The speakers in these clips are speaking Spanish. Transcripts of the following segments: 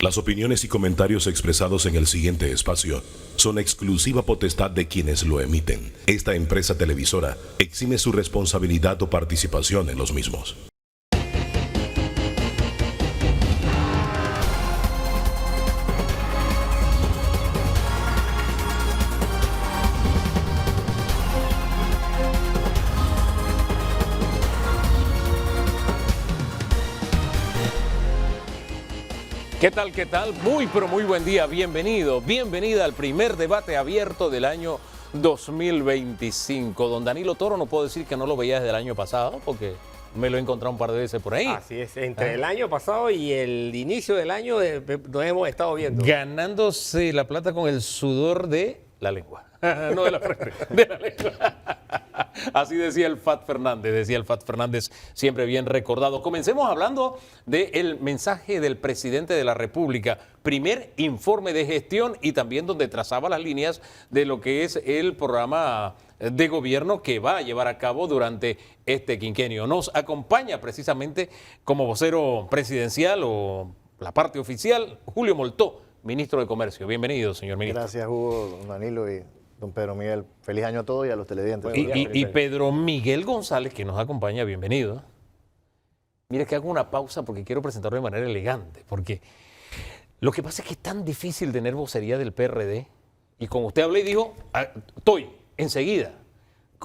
Las opiniones y comentarios expresados en el siguiente espacio son exclusiva potestad de quienes lo emiten. Esta empresa televisora exime su responsabilidad o participación en los mismos. ¿Qué tal? ¿Qué tal? Muy, pero muy buen día. Bienvenido, bienvenida al primer debate abierto del año 2025. Don Danilo Toro, no puedo decir que no lo veía desde el año pasado, porque me lo he encontrado un par de veces por ahí. Así es, entre el año pasado y el inicio del año nos hemos estado viendo. Ganándose la plata con el sudor de la lengua. No de la frente, de la lengua. Así decía el Fat Fernández, siempre bien recordado. Comencemos hablando del mensaje del presidente de la República. Primer informe de gestión y también donde trazaba las líneas de lo que es el programa de gobierno que va a llevar a cabo durante este quinquenio. Nos acompaña precisamente como vocero presidencial o la parte oficial, Julio Moltó, ministro de Comercio. Bienvenido, señor ministro. Gracias, Hugo, don Danilo y don Pedro Miguel. Feliz año a todos y a los televidentes. Y Pedro Miguel González, que nos acompaña, bienvenido. Mire que hago una pausa porque quiero presentarlo de manera elegante, porque lo que pasa es que es tan difícil tener vocería del PRD, y como usted habló y dijo, estoy enseguida.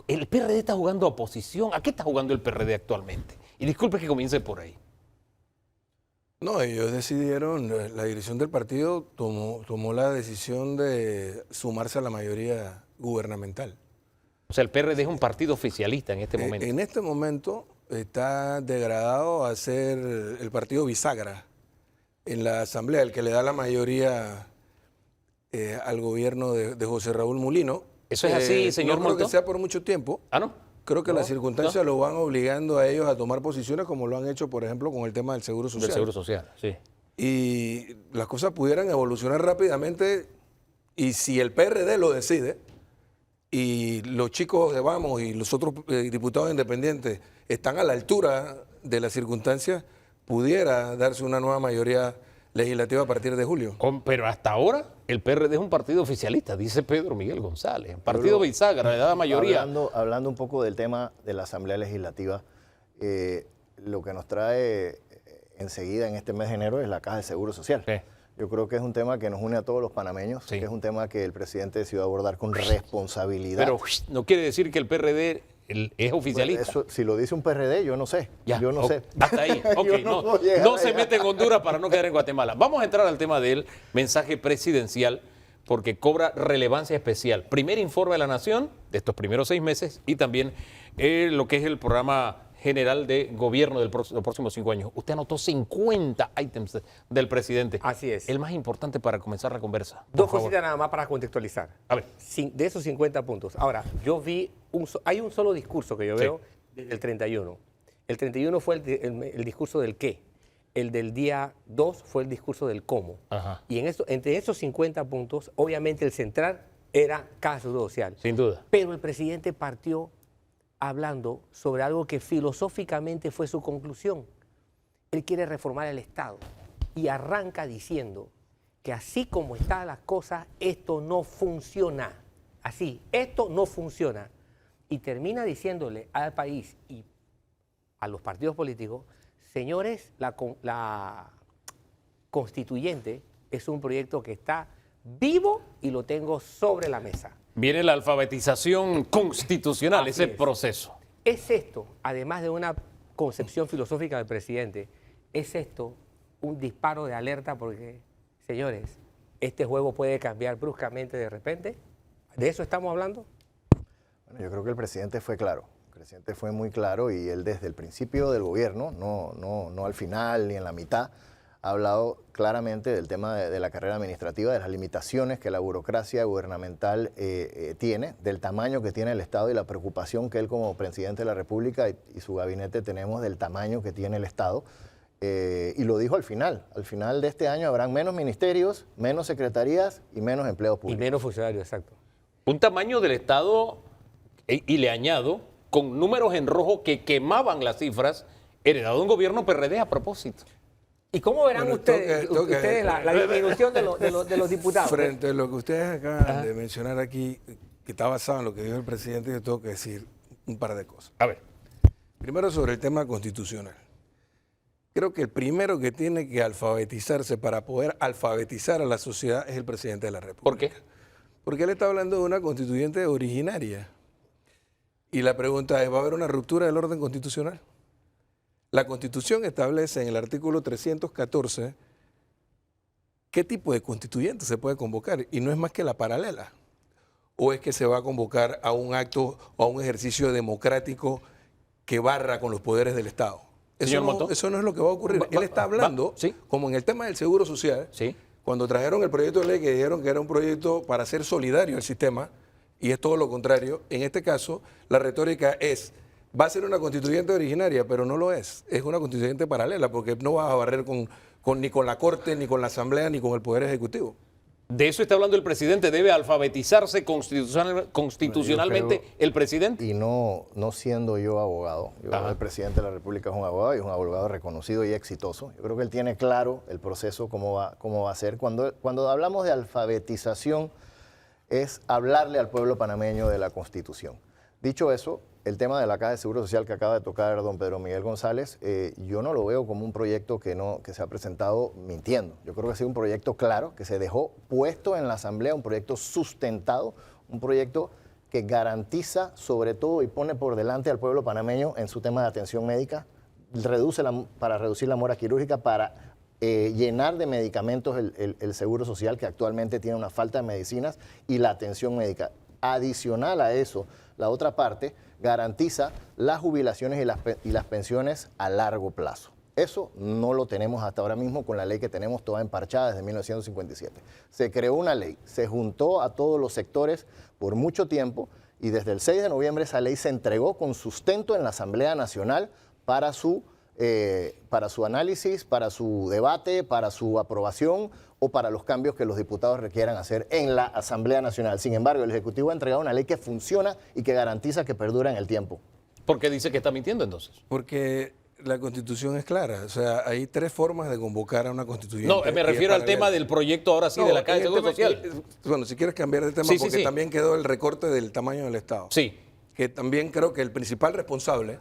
El PRD está jugando a oposición. ¿A qué está jugando el PRD actualmente? Y disculpe que comience por ahí. No, ellos decidieron, la dirección del partido tomó la decisión de sumarse a la mayoría gubernamental. O sea, el PRD es un partido oficialista en este momento. En este momento está degradado a ser el partido bisagra en la Asamblea, el que le da la mayoría al gobierno de José Raúl Mulino. ¿Eso es así, señor No creo Moltó? que sea por mucho tiempo. ¿Ah, no? Creo que las circunstancias lo van obligando a ellos a tomar posiciones como lo han hecho, por ejemplo, con el tema del Seguro Social. Del Seguro Social, sí. Y las cosas pudieran evolucionar rápidamente y si el PRD lo decide y los chicos de Vamos y los otros diputados independientes están a la altura de las circunstancias, pudiera darse una nueva mayoría legislativa a partir de julio. Pero hasta ahora el PRD es un partido oficialista, dice Pedro Miguel González. Partido bisagra, le da la mayoría. Hablando un poco del tema de la Asamblea Legislativa, lo que nos trae enseguida en este mes de enero es la Caja de Seguro Social. Sí. Yo creo que es un tema que nos une a todos los panameños, Sí. que es un tema que el presidente decidió abordar con responsabilidad. Pero no quiere decir que el PRD es oficialista. Bueno, eso, si lo dice un PRD, yo no sé. Ya, yo no sé. Hasta ahí. Ok, Yo no, puedo llegar no se allá. mete en Honduras para no quedar en Guatemala. Vamos a entrar al tema del mensaje presidencial porque cobra relevancia especial. Primer informe de la Nación de estos primeros 6 meses y también lo que es el programa general de gobierno de los próximos 5 años. Usted anotó 50 ítems del presidente. Así es. El más importante para comenzar la conversa. por Dos favor. cositas nada más para contextualizar. A ver. De esos 50 puntos. Ahora, yo vi, hay un solo discurso que yo Sí. veo desde el 31. El 31 fue el discurso del qué. El del día 2 fue el discurso del cómo. Ajá. Y entre esos 50 puntos, obviamente el central era Caja de Seguro Social. Sin duda. Pero el presidente partió hablando sobre algo que filosóficamente fue su conclusión. Él quiere reformar el Estado y arranca diciendo que así como están las cosas, esto no funciona. Así, esto no funciona. Y termina diciéndole al país y a los partidos políticos, señores, la constituyente es un proyecto que está vivo y lo tengo sobre la mesa. Viene la alfabetización constitucional, Así ese es. proceso. ¿Es esto, además de una concepción filosófica del presidente, es esto un disparo de alerta? Porque, señores, este juego puede cambiar bruscamente de repente. ¿De eso estamos hablando? Bueno, yo creo que el presidente fue claro. El presidente fue muy claro y él desde el principio del gobierno, no al final ni en la mitad, ha hablado claramente del tema de la carrera administrativa, de las limitaciones que la burocracia gubernamental tiene, del tamaño que tiene el Estado y la preocupación que él como presidente de la República y su gabinete tenemos del tamaño que tiene el Estado. Y lo dijo al final de este año habrán menos ministerios, menos secretarías y menos empleos Y públicos. menos funcionarios, exacto. Un tamaño del Estado, y le añado, con números en rojo que quemaban las cifras, heredado de un gobierno PRD a propósito. ¿Y cómo verán Bueno, ustedes, ustedes la disminución de los diputados? Frente a lo que ustedes acaban de mencionar aquí, que está basado en lo que dijo el presidente, yo tengo que decir un par de cosas. A ver. Primero, sobre el tema constitucional. Creo que el primero que tiene que alfabetizarse para poder alfabetizar a la sociedad es el presidente de la República. ¿Por qué? Porque él está hablando de una constituyente originaria. Y la pregunta es, ¿va a haber una ruptura del orden constitucional? La Constitución establece en el artículo 314 qué tipo de constituyente se puede convocar y no es más que la paralela. ¿O es que se va a convocar a un acto o a un ejercicio democrático que barra con los poderes del Estado? Eso no es lo que va a ocurrir. Él está hablando, ¿sí? como en el tema del seguro social, Sí. cuando trajeron el proyecto de ley que dijeron que era un proyecto para hacer solidario el sistema, y es todo lo contrario. En este caso, la retórica es, va a ser una constituyente originaria, pero no lo es. Es una constituyente paralela, porque no vas a barrer ni con la Corte, ni con la Asamblea, ni con el Poder Ejecutivo. De eso está hablando el presidente. ¿Debe alfabetizarse constitucionalmente el presidente? Y no siendo yo abogado, el presidente de la República es un abogado y es un abogado reconocido y exitoso. Yo creo que él tiene claro el proceso, cómo va a ser. Cuando hablamos de alfabetización, es hablarle al pueblo panameño de la Constitución. Dicho eso, el tema de la Caja de Seguro Social que acaba de tocar don Pedro Miguel González, yo no lo veo como un proyecto que se ha presentado mintiendo. Yo creo que ha sido un proyecto claro, que se dejó puesto en la Asamblea, un proyecto sustentado, un proyecto que garantiza sobre todo y pone por delante al pueblo panameño en su tema de atención médica, para reducir la mora quirúrgica, para llenar de medicamentos el Seguro Social, que actualmente tiene una falta de medicinas, y la atención médica. Adicional a eso, la otra parte garantiza las jubilaciones y las pensiones a largo plazo. Eso no lo tenemos hasta ahora mismo con la ley que tenemos toda emparchada desde 1957. Se creó una ley, se juntó a todos los sectores por mucho tiempo y desde el 6 de noviembre esa ley se entregó con sustento en la Asamblea Nacional para su análisis, para su debate, para su aprobación o para los cambios que los diputados requieran hacer en la Asamblea Nacional. Sin embargo, el Ejecutivo ha entregado una ley que funciona y que garantiza que perdura en el tiempo. ¿Por qué dice que está mintiendo entonces? Porque la Constitución es clara. O sea, hay tres formas de convocar a una constituyente. No, me refiero al tema del proyecto ahora sí de la Caja de Seguro Social. Bueno, si quieres cambiar de tema, porque también quedó el recorte del tamaño del Estado. Sí. Que también creo que el principal responsable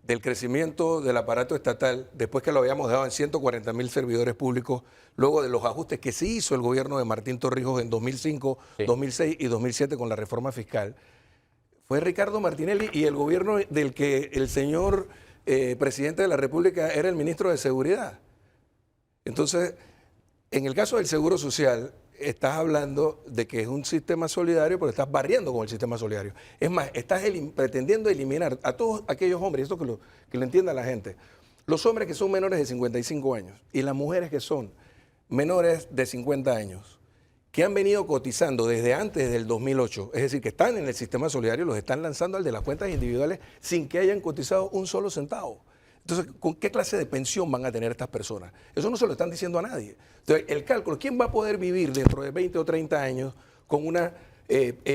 del crecimiento del aparato estatal, después que lo habíamos dejado en 140.000 servidores públicos, luego de los ajustes que sí hizo el gobierno de Martín Torrijos en 2005, 2006 y 2007 con la reforma fiscal, fue Ricardo Martinelli y el gobierno del que el señor presidente de la República era el ministro de Seguridad. Entonces, en el caso del Seguro Social, estás hablando de que es un sistema solidario, pero estás barriendo con el sistema solidario. Es más, estás pretendiendo eliminar a todos aquellos hombres, esto que lo entienda la gente, los hombres que son menores de 55 años y las mujeres que son menores de 50 años, que han venido cotizando desde antes del 2008, es decir, que están en el sistema solidario, los están lanzando al de las cuentas individuales sin que hayan cotizado un solo centavo. Entonces, ¿con qué clase de pensión van a tener estas personas? Eso no se lo están diciendo a nadie. Entonces, el cálculo, ¿quién va a poder vivir dentro de 20 o 30 años con una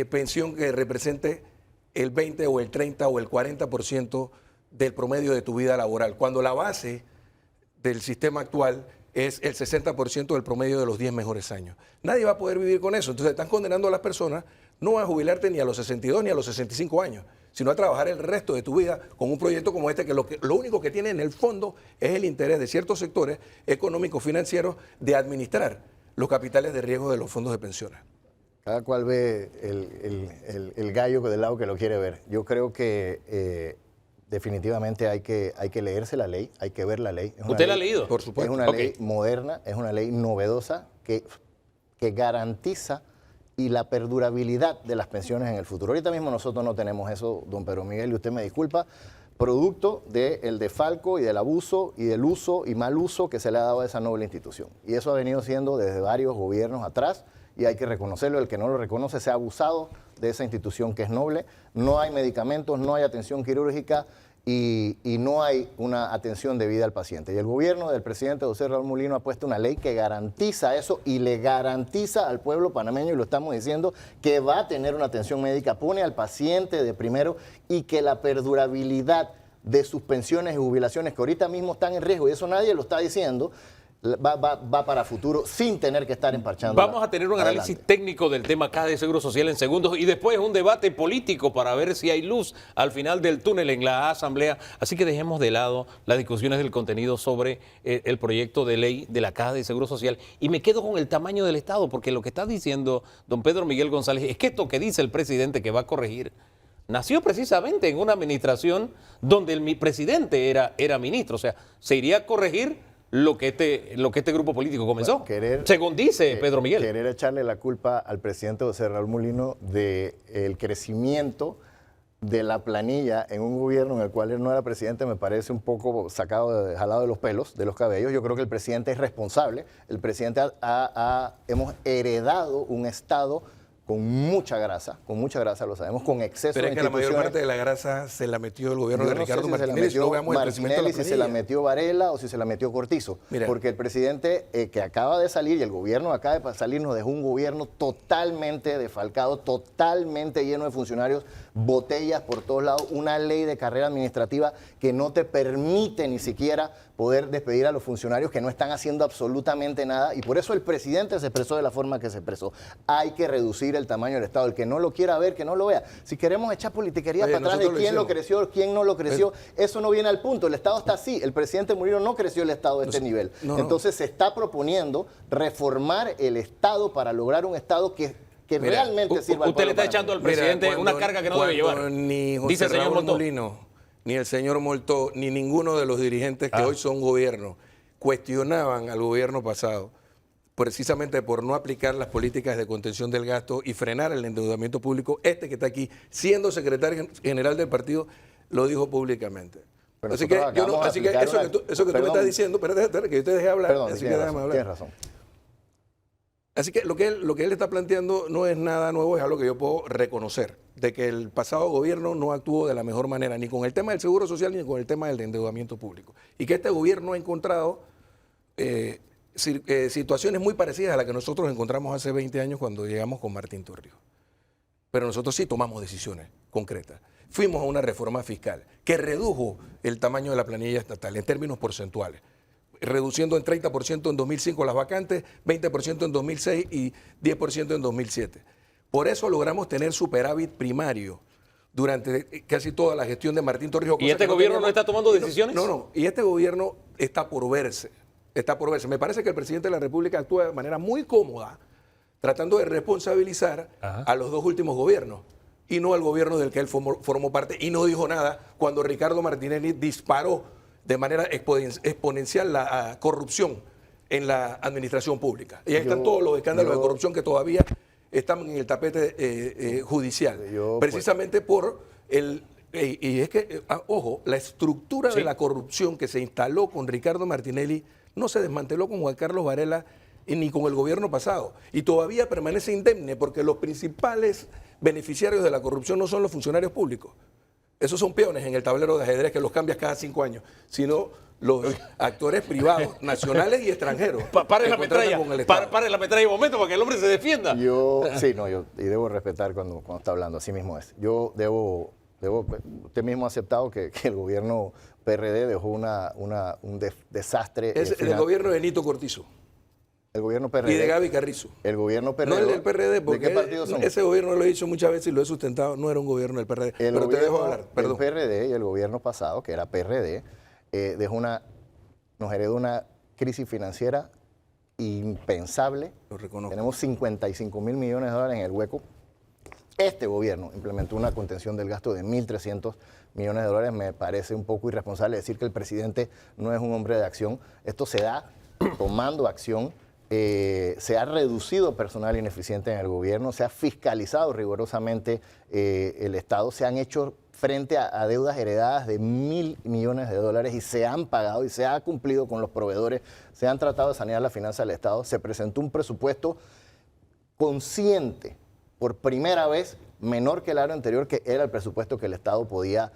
pensión que represente el 20 o el 30 o el 40% del promedio de tu vida laboral? Cuando la base del sistema actual es el 60% del promedio de los 10 mejores años. Nadie va a poder vivir con eso. Entonces, están condenando a las personas no a jubilarte ni a los 62 ni a los 65 años, sino a trabajar el resto de tu vida con un proyecto como este, que lo único que tiene en el fondo es el interés de ciertos sectores económicos financieros de administrar los capitales de riesgo de los fondos de pensiones. Cada cual ve el gallo del lado que lo quiere ver. Yo creo que definitivamente hay que leerse la ley, hay que ver la ley. ¿Usted la ha leído? Por supuesto. Es una ley moderna, es una ley novedosa que garantiza y la perdurabilidad de las pensiones en el futuro. Ahorita mismo nosotros no tenemos eso, don Pedro Miguel, y usted me disculpa, producto del desfalco y del abuso y del uso y mal uso que se le ha dado a esa noble institución. Y eso ha venido siendo desde varios gobiernos atrás y hay que reconocerlo. El que no lo reconoce se ha abusado de esa institución que es noble. No hay medicamentos, no hay atención quirúrgica y no hay una atención debida al paciente. Y el gobierno del presidente José Raúl Mulino ha puesto una ley que garantiza eso y le garantiza al pueblo panameño, y lo estamos diciendo, que va a tener una atención médica, pone al paciente de primero y que la perdurabilidad de sus pensiones y jubilaciones, que ahorita mismo están en riesgo, y eso nadie lo está diciendo, va para futuro sin tener que estar emparchando. Vamos a tener un análisis técnico del tema Caja de Seguro Social en segundos y después un debate político para ver si hay luz al final del túnel en la Asamblea. Así que dejemos de lado las discusiones del contenido sobre el proyecto de ley de la Caja de Seguro Social y me quedo con el tamaño del Estado, porque lo que está diciendo don Pedro Miguel González es que esto que dice el presidente que va a corregir nació precisamente en una administración donde el presidente era ministro. O sea, se iría a corregir lo que este grupo político comenzó, Bueno, según dice Pedro Miguel. Querer echarle la culpa al presidente José Raúl Mulino del crecimiento de la planilla en un gobierno en el cual él no era presidente me parece un poco jalado de los pelos, de los cabellos. Yo creo que el presidente es responsable. El presidente hemos heredado un Estado con mucha grasa, lo sabemos, con exceso Pero de es que la mayor instituciones. parte de la grasa se la metió el gobierno Yo de no sé Ricardo si se la Martinelli, si metió no veamos el crecimiento de la Martinelli, si se la planilla. metió Varela o si se la metió Cortizo. Mira. Porque el presidente que acaba de salir y el gobierno que acaba de salir nos dejó un gobierno totalmente defalcado, totalmente lleno de funcionarios, botellas por todos lados, una ley de carrera administrativa que no te permite ni siquiera poder despedir a los funcionarios que no están haciendo absolutamente nada, y por eso el presidente se expresó de la forma que se expresó. Hay que reducir el tamaño del Estado. El que no lo quiera ver, que no lo vea. Si queremos echar politiquería Oye, para atrás de nosotros lo quién lo hicimos. creció, quién no lo creció, eso no viene al punto. El Estado está así. El presidente Mulino no creció el Estado de este nivel. no. Entonces se está proponiendo reformar el Estado para lograr un Estado que Mira, realmente sirva al Usted le pueblo está echando al panameño. presidente Mira, una carga que no debe cuando llevar. Ni José Dice el señor Raúl Moltó. Molino, ni el señor Moltó, ni ninguno de los dirigentes que hoy son gobierno cuestionaban al gobierno pasado precisamente por no aplicar las políticas de contención del gasto y frenar el endeudamiento público. Este que está aquí, siendo secretario general del partido, lo dijo públicamente. Pero Así que, nosotros yo no- acabamos de así que aplicar eso que tú, eso que tú me Perdón. estás diciendo, espérate, que yo te dejé hablar. Perdón, así que déjame hablar. tienes razón. Así que lo que él está planteando no es nada nuevo, es algo que yo puedo reconocer, de que el pasado gobierno no actuó de la mejor manera, ni con el tema del seguro social, ni con el tema del endeudamiento público. Y que este gobierno ha encontrado situaciones muy parecidas a las que nosotros encontramos hace 20 años cuando llegamos con Martín Torrijos. Pero nosotros sí tomamos decisiones concretas. Fuimos a una reforma fiscal que redujo el tamaño de la planilla estatal en términos porcentuales, reduciendo en 30% en 2005 las vacantes, 20% en 2006 y 10% en 2007. Por eso logramos tener superávit primario durante casi toda la gestión de Martín Torrijos. ¿Y este gobierno no está tomando decisiones? No, y este gobierno está por verse, Me parece que el presidente de la República actúa de manera muy cómoda, tratando de responsabilizar a los dos últimos gobiernos y no al gobierno del que él formó parte, y no dijo nada cuando Ricardo Martinelli disparó de manera exponencial la corrupción en la administración pública. Y ahí están todos los escándalos de corrupción que todavía están en el tapete judicial. Precisamente por el... Y es que, ojo, la estructura de la corrupción que se instaló con Ricardo Martinelli no se desmanteló con Juan Carlos Varela ni con el gobierno pasado. Y todavía permanece indemne porque los principales beneficiarios de la corrupción no son los funcionarios públicos. Esos son peones en el tablero de ajedrez que los cambias cada 5 años, sino los actores privados, nacionales y extranjeros. Pare que la contratan metralla, con el Estado. pare la metralla un momento para que el hombre se defienda. Y debo respetar cuando está hablando, así mismo es. Usted mismo ha aceptado que el gobierno PRD dejó un desastre. Es el gobierno de Nito Cortizo El gobierno PRD. y de Gaby Carrizo. El gobierno PRD. No el del PRD, ¿De porque qué partido son? ese gobierno lo he dicho muchas veces y lo he sustentado, no era un gobierno del PRD. El Pero te dejo gobierno hablar, perdón. del PRD y el gobierno pasado, que era PRD, nos heredó una crisis financiera impensable. Lo reconozco. Tenemos 55 mil millones de dólares en el hueco. Este gobierno implementó una contención del gasto de 1.300 millones de dólares. Me parece un poco irresponsable decir que el presidente no es un hombre de acción. Esto se da tomando acción. Se ha reducido personal ineficiente en el gobierno, se ha fiscalizado rigurosamente el Estado, se han hecho frente a deudas heredadas de 1.000 millones de dólares y se han pagado y se ha cumplido con los proveedores, se han tratado de sanear la finanza del Estado, se presentó un presupuesto consciente, por primera vez, menor que el año anterior, que era el presupuesto que el Estado podía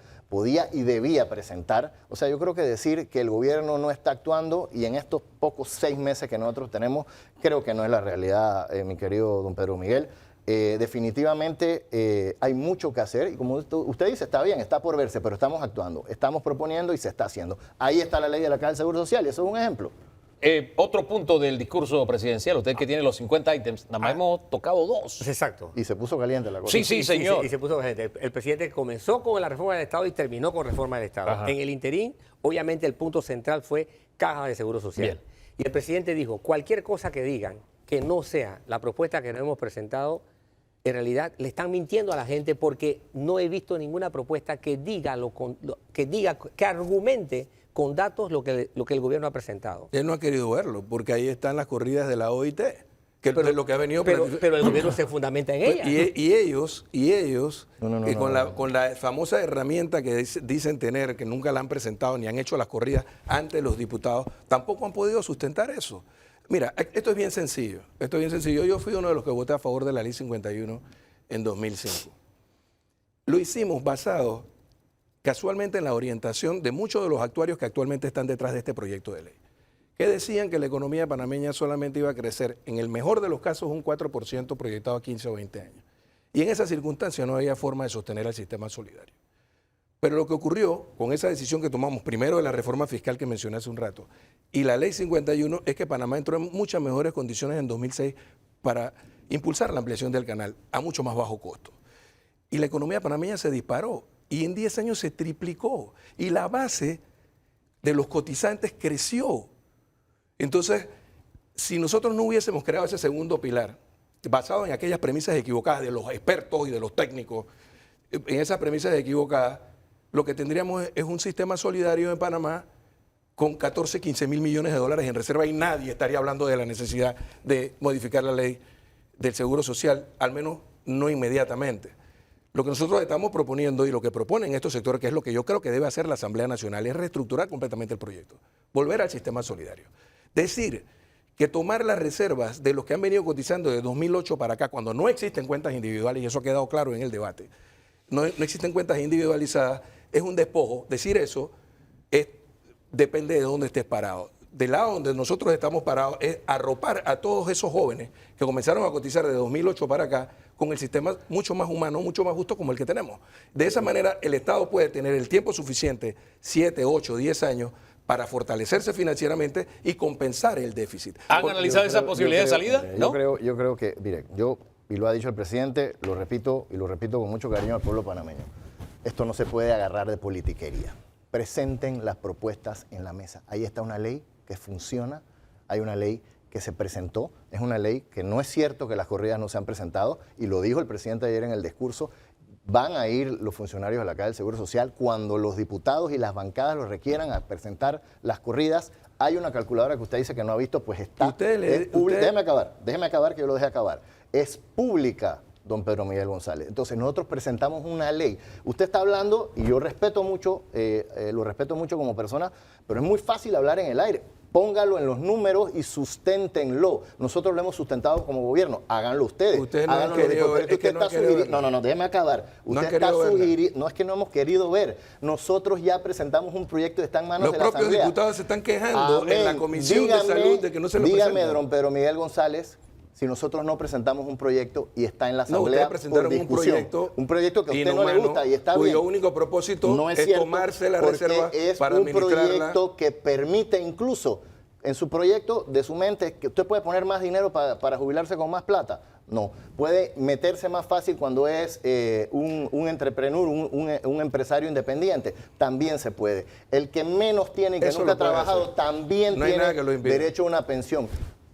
y debía presentar. O sea, yo creo que decir que el gobierno no está actuando y en estos pocos 6 meses que nosotros tenemos, creo que no es la realidad, mi querido don Pedro Miguel. Definitivamente hay mucho que hacer y como usted dice, está bien, está por verse, pero estamos actuando, estamos proponiendo y se está haciendo. Ahí está la ley de la Caja del Seguro Social y eso es un ejemplo. Otro punto del discurso presidencial, usted que tiene los 50 ítems, nada más hemos tocado 2. Exacto. Y se puso caliente la cosa. Sí, sí, señor. Y se puso gente. El presidente comenzó con la reforma del Estado y terminó con reforma del Estado. Ajá. En el interín, obviamente, el punto central fue caja de seguro social. Bien. Y el presidente dijo, cualquier cosa que digan que no sea la propuesta que nos hemos presentado, en realidad le están mintiendo a la gente porque no he visto ninguna propuesta que diga, que argumente con datos lo que el gobierno ha presentado. Él no ha querido verlo, porque ahí están las corridas de la OIT, que es lo que ha venido... Pero el gobierno se fundamenta en ella. Y ellos No. con la famosa herramienta que dicen tener, que nunca la han presentado ni han hecho las corridas ante los diputados, tampoco han podido sustentar eso. Mira, esto es bien sencillo. Yo fui uno de los que voté a favor de la Ley 51 en 2005. Lo hicimos basado casualmente en la orientación de muchos de los actuarios que actualmente están detrás de este proyecto de ley, que decían que la economía panameña solamente iba a crecer, en el mejor de los casos, un 4% proyectado a 15 o 20 años. Y en esa circunstancia no había forma de sostener el sistema solidario. Pero lo que ocurrió con esa decisión que tomamos, primero de la reforma fiscal que mencioné hace un rato, y la Ley 51, es que Panamá entró en muchas mejores condiciones en 2006 para impulsar la ampliación del canal a mucho más bajo costo. Y la economía panameña se disparó y en 10 años se triplicó y la base de los cotizantes creció. Entonces, si nosotros no hubiésemos creado ese segundo pilar, basado en aquellas premisas equivocadas de los expertos y de los técnicos, en esas premisas equivocadas, lo que tendríamos es un sistema solidario en Panamá con 14, 15 mil millones de dólares en reserva y nadie estaría hablando de la necesidad de modificar la ley del Seguro Social, al menos no inmediatamente. Lo que nosotros estamos proponiendo y lo que proponen estos sectores, que es lo que yo creo que debe hacer la Asamblea Nacional, es reestructurar completamente el proyecto, volver al sistema solidario. Decir que tomar las reservas de los que han venido cotizando de 2008 para acá, cuando no existen cuentas individuales, y eso ha quedado claro en el debate, no existen cuentas individualizadas, es un despojo. Decir eso depende de dónde estés parado. Del lado donde nosotros estamos parados es arropar a todos esos jóvenes que comenzaron a cotizar de 2008 para acá con el sistema mucho más humano, mucho más justo como el que tenemos. De esa manera el Estado puede tener el tiempo suficiente, 7, 8, 10 años, para fortalecerse financieramente y compensar el déficit. ¿Han analizado esa posibilidad de salida? ¿No? Yo creo que, mire, y lo ha dicho el presidente, lo repito con mucho cariño al pueblo panameño. Esto no se puede agarrar de politiquería. Presenten las propuestas en la mesa. Ahí está una ley que funciona, hay una ley que se presentó, es una ley que no es cierto que las corridas no se han presentado, y lo dijo el presidente ayer en el discurso. Van a ir los funcionarios de la Caja del Seguro Social cuando los diputados y las bancadas lo requieran a presentar las corridas. Hay una calculadora que usted dice que no ha visto, pues está. Déjeme acabar que yo lo deje acabar. Es pública, don Pedro Miguel González. Entonces nosotros presentamos una ley. Usted está hablando, y yo respeto mucho, lo respeto mucho como persona, pero es muy fácil hablar en el aire. Póngalo en los números y susténtenlo. Nosotros lo hemos sustentado como gobierno. Háganlo ustedes. Ustedes no Háganlo han querido ver, es que no han querido verlo. No, déjeme acabar. No han Usted está querido verla. sugiriendo, no es que no hemos querido ver. Nosotros ya presentamos un proyecto que está en manos Los de la propios Asamblea. diputados se están quejando en la Amén. Comisión de Salud de que no se lo Dígame, presentan. don Pedro Miguel González, si nosotros no presentamos un proyecto y está en la No, Asamblea ustedes presentaron por discusión. Un proyecto que a usted no le inhumano, gusta y está cuyo bien. único propósito No es es cierto, tomarse la porque reserva es para un administrarla. proyecto que permite incluso en su proyecto de su mente que usted puede poner más dinero para jubilarse con más plata. No, puede meterse más fácil cuando es un entrepreneur, un empresario independiente. También se puede. El que menos tiene y que Eso nunca ha lo puede trabajado hacer. también No hay nada que lo tiene impida. derecho a una pensión.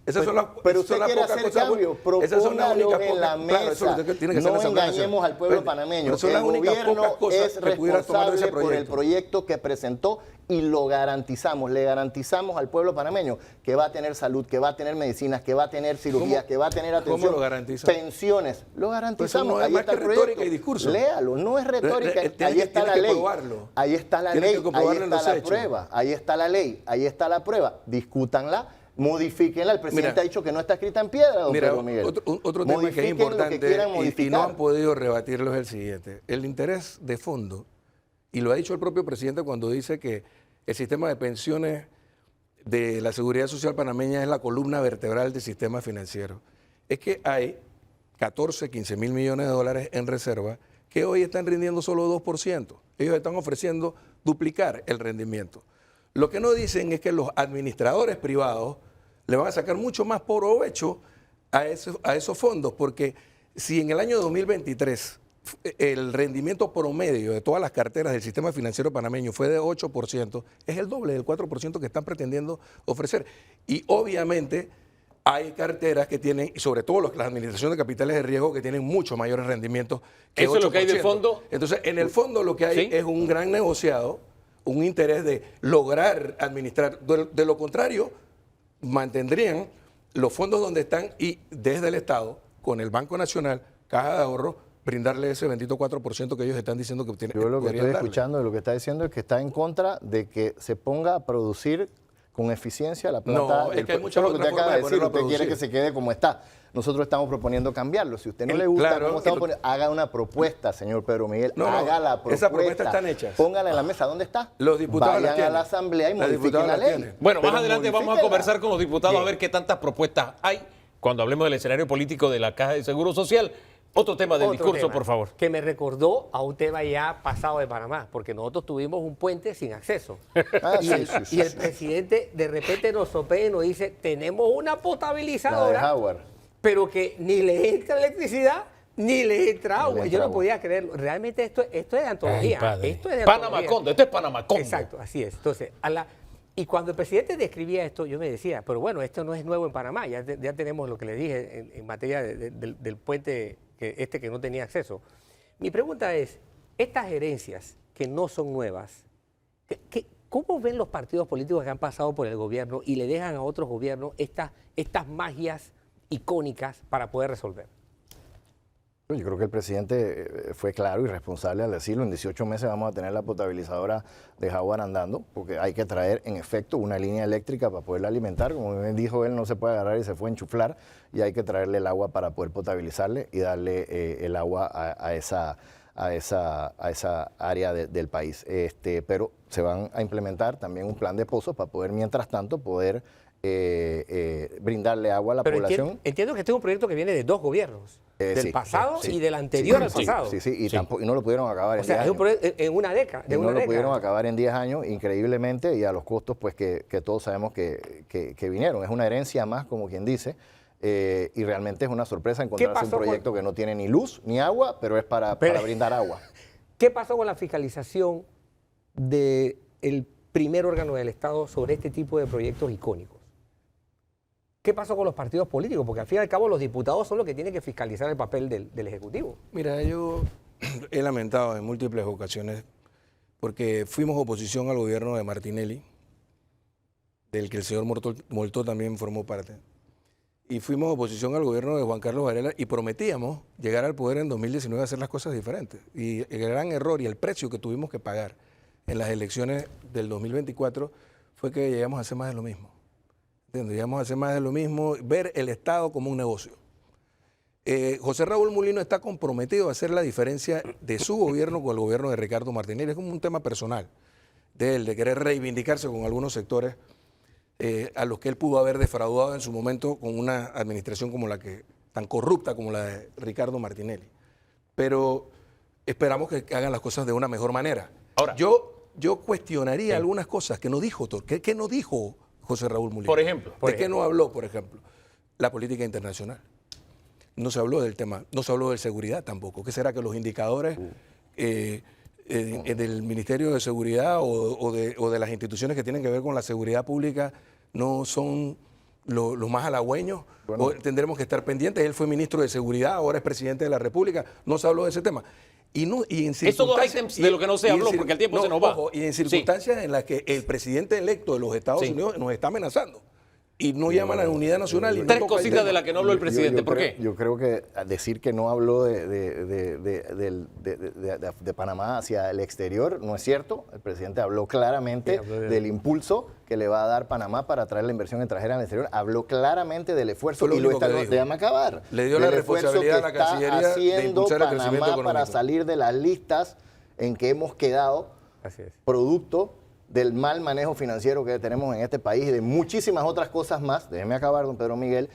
Esas son las, Pero esas usted son las quiere pocas hacer cosas cambio, esas son las propóngalo únicas en la pocas- claro, eso es lo mesa. que tiene que hacer la No Asamblea engañemos Nacional. al pueblo Pero panameño. son El las únicas gobierno pocas cosas es que pudiera tomar ese responsable por el proyecto. proyecto que presentó y lo garantizamos. Le garantizamos al pueblo panameño que va a tener salud, que va a tener medicinas, que va a tener cirugías, ¿Cómo? que va a tener ¿Cómo atención. lo garantiza? Pensiones. Lo garantizamos. no es Ahí más está que el proyecto. retórica y discurso. Léalo. No es retórica. Ahí está tiene la que ley. probarlo. Ahí está la Tiene ley. que comprobarlo Ahí en está los la hechos. prueba. Ahí está la ley. Ahí está la prueba. Discútanla. Modifíquenla. El presidente Mira, ha dicho que no está escrita en piedra, don Mira, Pedro Miguel. otro tema que es Modifiquen lo que importante quieran y no modificar. han podido rebatirlo es el siguiente. El interés de fondo, y lo ha dicho el propio presidente cuando dice que el sistema de pensiones de la Seguridad Social panameña es la columna vertebral del sistema financiero, es que hay 14, 15 mil millones de dólares en reserva que hoy están rindiendo solo 2%. Ellos están ofreciendo duplicar el rendimiento. Lo que no dicen es que los administradores privados le van a sacar mucho más provecho a esos fondos, porque si en el año 2023 el rendimiento promedio de todas las carteras del sistema financiero panameño fue de 8%, es el doble del 4% que están pretendiendo ofrecer. Y obviamente hay carteras que tienen, y sobre todo las administraciones de capitales de riesgo, que tienen mucho mayores rendimientos que 8%. ¿Eso es lo que hay de fondo? Entonces, en el fondo lo que hay ¿Sí? es un gran negociado, un interés de lograr administrar. De lo contrario, mantendrían los fondos donde están y desde el Estado, con el Banco Nacional, Caja de Ahorro, brindarle ese bendito 4% que ellos están diciendo que obtienen. Yo lo que estoy escuchando de lo que está diciendo es que está en contra de que se ponga a producir con eficiencia la plata. No, es que hay muchas eso es lo que otras usted acaba formas de de decir, ponerlo a usted quiere producir. que se quede como está. Nosotros estamos proponiendo cambiarlo. Si a usted no le gusta Claro, cómo estamos poniendo, haga una propuesta, señor Pedro Miguel. No, haga la propuesta. esas propuestas están hechas. Póngala en la mesa. ¿Dónde está? Los diputados Vayan las tienen. a la asamblea y Los modifiquen diputados la las ley. tienen. Bueno, más Pero adelante vamos a modifíquela. conversar con los diputados a Bien. ver qué tantas propuestas hay cuando hablemos del escenario político de la Caja de Seguro Social. Otro tema del Otro discurso, tema por favor. Que me recordó a un tema ya pasado de Panamá, porque nosotros tuvimos un puente sin acceso. Ah, y, sí, el, sí, sí, y el sí. presidente de repente nos sopea y nos dice, tenemos una La de potabilizadora, Howard. pero que ni le entra electricidad, ni le entra agua. entra Yo no agua. podía creerlo. Realmente esto es de antología. Ay, padre. Esto es de Panamá antología. Conde, esto es Panamá Conde. Exacto, así es. Entonces, y cuando el presidente describía esto, yo me decía, pero bueno, esto no es nuevo en Panamá, ya tenemos lo que le dije en materia del puente que no tenía acceso. Mi pregunta es, estas herencias que no son nuevas, ¿cómo ven los partidos políticos que han pasado por el gobierno y le dejan a otros gobiernos estas magias icónicas para poder resolver? Yo creo que el presidente fue claro y responsable al decirlo. En 18 meses vamos a tener la potabilizadora de Howard andando, porque hay que traer, en efecto, una línea eléctrica para poderla alimentar. Como bien dijo él, no se puede agarrar y se fue a enchuflar, y hay que traerle el agua para poder potabilizarle y darle el agua a esa área del país. Pero se van a implementar también un plan de pozos para poder, mientras tanto, poder brindarle agua a la Pero población. entiendo que este es un proyecto que viene de dos gobiernos, del Sí, pasado sí, y del anterior al sí, pasado. Sí, y no lo pudieron acabar O en 10 sea, es años. un proyecto en una década. Y no lo pudieron acabar en 10 años, increíblemente, y a los costos pues que todos sabemos que vinieron. Es una herencia más, como quien dice, y realmente es una sorpresa encontrarse un pasó con- proyecto que no tiene ni luz ni agua, pero es para brindar agua. ¿Qué pasó con la fiscalización del primer órgano del Estado sobre este tipo de proyectos icónicos? ¿Qué pasó con los partidos políticos? Porque al fin y al cabo los diputados son los que tienen que fiscalizar el papel del Ejecutivo. Mira, yo he lamentado en múltiples ocasiones porque fuimos oposición al gobierno de Martinelli, del que el señor Moltó también formó parte, y fuimos oposición al gobierno de Juan Carlos Varela y prometíamos llegar al poder en 2019 a hacer las cosas diferentes. Y el gran error y el precio que tuvimos que pagar en las elecciones del 2024 fue que llegamos a hacer más de lo mismo. ¿Entiendes? Llegamos a hacer más de lo mismo, ver el Estado como un negocio. José Raúl Mulino está comprometido a hacer la diferencia de su gobierno con el gobierno de Ricardo Martinelli. Es como un tema personal de él, de querer reivindicarse con algunos sectores a los que él pudo haber defraudado en su momento con una administración como la que, tan corrupta como la de Ricardo Martinelli. Pero esperamos que hagan las cosas de una mejor manera. Ahora, yo cuestionaría algunas cosas que no dijo, que no dijo José Raúl Mulino. Por ejemplo. ¿De qué no habló, por ejemplo? La política internacional. No se habló del tema, no se habló de seguridad tampoco. ¿Qué será que los indicadores del Ministerio de Seguridad o de las instituciones que tienen que ver con la seguridad pública no son los más halagüeños? Bueno. O tendremos que estar pendientes. Él fue ministro de Seguridad, ahora es presidente de la República. No se habló de ese tema. Y en Esos dos ítems de lo que no se habló, porque el tiempo se nos va. Ojo, y en Sí. circunstancias en las que el presidente electo de los Estados Sí. Unidos nos está amenazando. Y no llaman a la unidad nacional. y no Tres toca el cositas tema. de las que no habló el presidente. ¿Por qué? Yo creo que decir que no habló de Panamá hacia el exterior no es cierto. El presidente habló claramente Sí, habló del impulso que le va a dar Panamá para atraer la inversión extranjera al exterior. Habló claramente del esfuerzo Fue lo y lo único que está, dijo. déjame acabar. Le dio la Del esfuerzo responsabilidad que a la Cancillería está de haciendo impulsar el crecimiento Panamá para económico. salir de las listas en que hemos quedado Así es. producto del mal manejo financiero que tenemos en este país y de muchísimas otras cosas más. Déjeme acabar, don Pedro Miguel.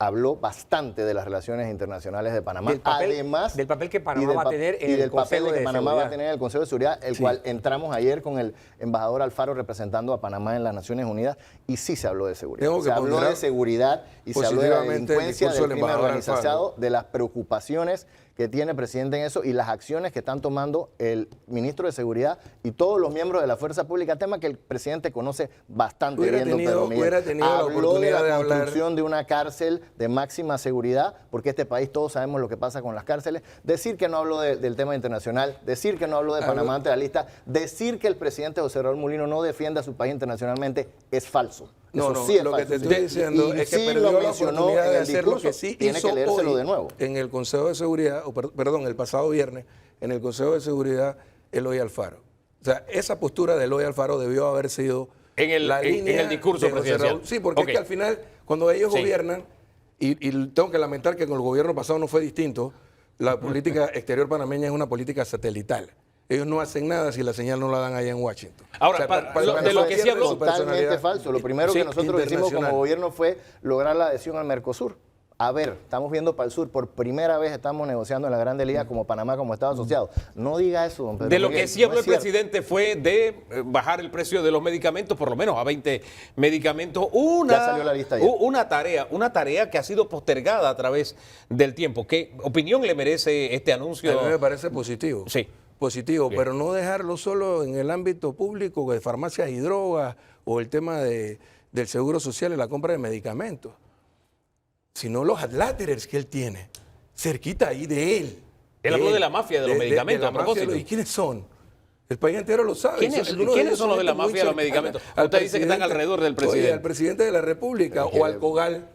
habló bastante de las relaciones internacionales de Panamá. Además del papel que Panamá va a tener en el Consejo de Panamá va a Seguridad. tener en el Consejo de Seguridad, el cual entramos ayer con el embajador Alfaro representando a Panamá en las Naciones Unidas, y sí se habló de seguridad. Tengo que Se habló de seguridad y se habló de la positivamente el delincuencia, discurso del del crimen embajador organizado, de las preocupaciones que tiene el presidente en eso y las acciones que están tomando el ministro de Seguridad y todos los miembros de la Fuerza Pública, tema que el presidente conoce bastante bien, don Pedro Miguel. Hubiera tenido la Habló de oportunidad de la hablar. construcción de una cárcel de máxima seguridad, porque este país todos sabemos lo que pasa con las cárceles. Decir que no habló del tema internacional, decir que no habló de Panamá ante la lista, decir que el presidente José Raúl Mulino no defiende a su país internacionalmente es falso. No, Eso no, sí es lo que falso. te estoy diciendo Y es que sí perdió lo la mencionó oportunidad en de el hacer lo que discurso. sí Tiene hizo que leérselo hoy de nuevo. en el Consejo de Seguridad, perdón, el pasado viernes, en el Consejo de Seguridad, Eloy Alfaro. O sea, esa postura de Eloy Alfaro debió haber sido En el- la en línea el discurso de José presidencial. Raúl. Sí, porque Ok. es que al final, cuando ellos Sí. gobiernan, y tengo que lamentar que con el gobierno pasado no fue distinto, la política exterior panameña es una política satelital. Ellos no hacen nada si la señal no la dan allá en Washington. Ahora, de lo que sí habló- su Totalmente personalidad. falso. Lo primero Sí, que nosotros hicimos como internacional. gobierno fue lograr la adhesión al Mercosur. A ver, estamos viendo para el sur, por primera vez estamos negociando en la Grande Liga como Panamá como Estado asociado. No diga eso, don Pedro De lo Miguel, que sí no habló es el cierto. presidente fue de bajar el precio de los medicamentos, por lo menos a 20 medicamentos. Ya salió la lista ayer. Una tarea que ha sido postergada a través del tiempo. ¿Qué opinión le merece este anuncio? A mí me parece positivo. Sí. Positivo, Bien. pero no dejarlo solo en el ámbito público de farmacias y drogas o el tema del seguro social y la compra de medicamentos, sino los adláteres que él tiene, cerquita ahí de él. Él habló de la mafia de los medicamentos, la a mafia propósito. ¿Y quiénes son? El país entero lo sabe. ¿Quiénes son los de la mafia de los medicamentos? Usted dice que están alrededor del presidente. Oye, al presidente de la República, o al Cogal,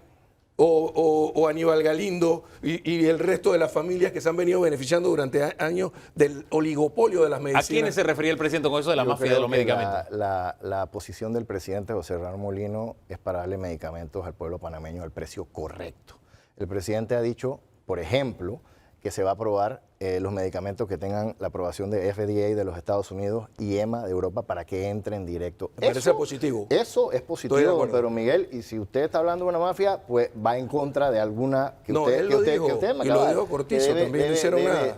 o Aníbal Galindo, y el resto de las familias que se han venido beneficiando durante años del oligopolio de las ¿A medicinas. quiénes se refería el presidente con eso de la Yo mafia creo de los que medicamentos? La posición del presidente José Raúl Mulino es para darle medicamentos al pueblo panameño al precio correcto. El presidente ha dicho, por ejemplo, que se va a aprobar los medicamentos que tengan la aprobación de FDA de los Estados Unidos y EMA de Europa para que entren directo. Me parece positivo. Eso es Estoy de positivo, don acuerdo. Pedro Miguel, y si usted está hablando de una mafia, pues va en contra de alguna que No, usted, él que lo usted, dijo, que usted me y lo acaba de- dijo Cortizo que también, no hicieron nada.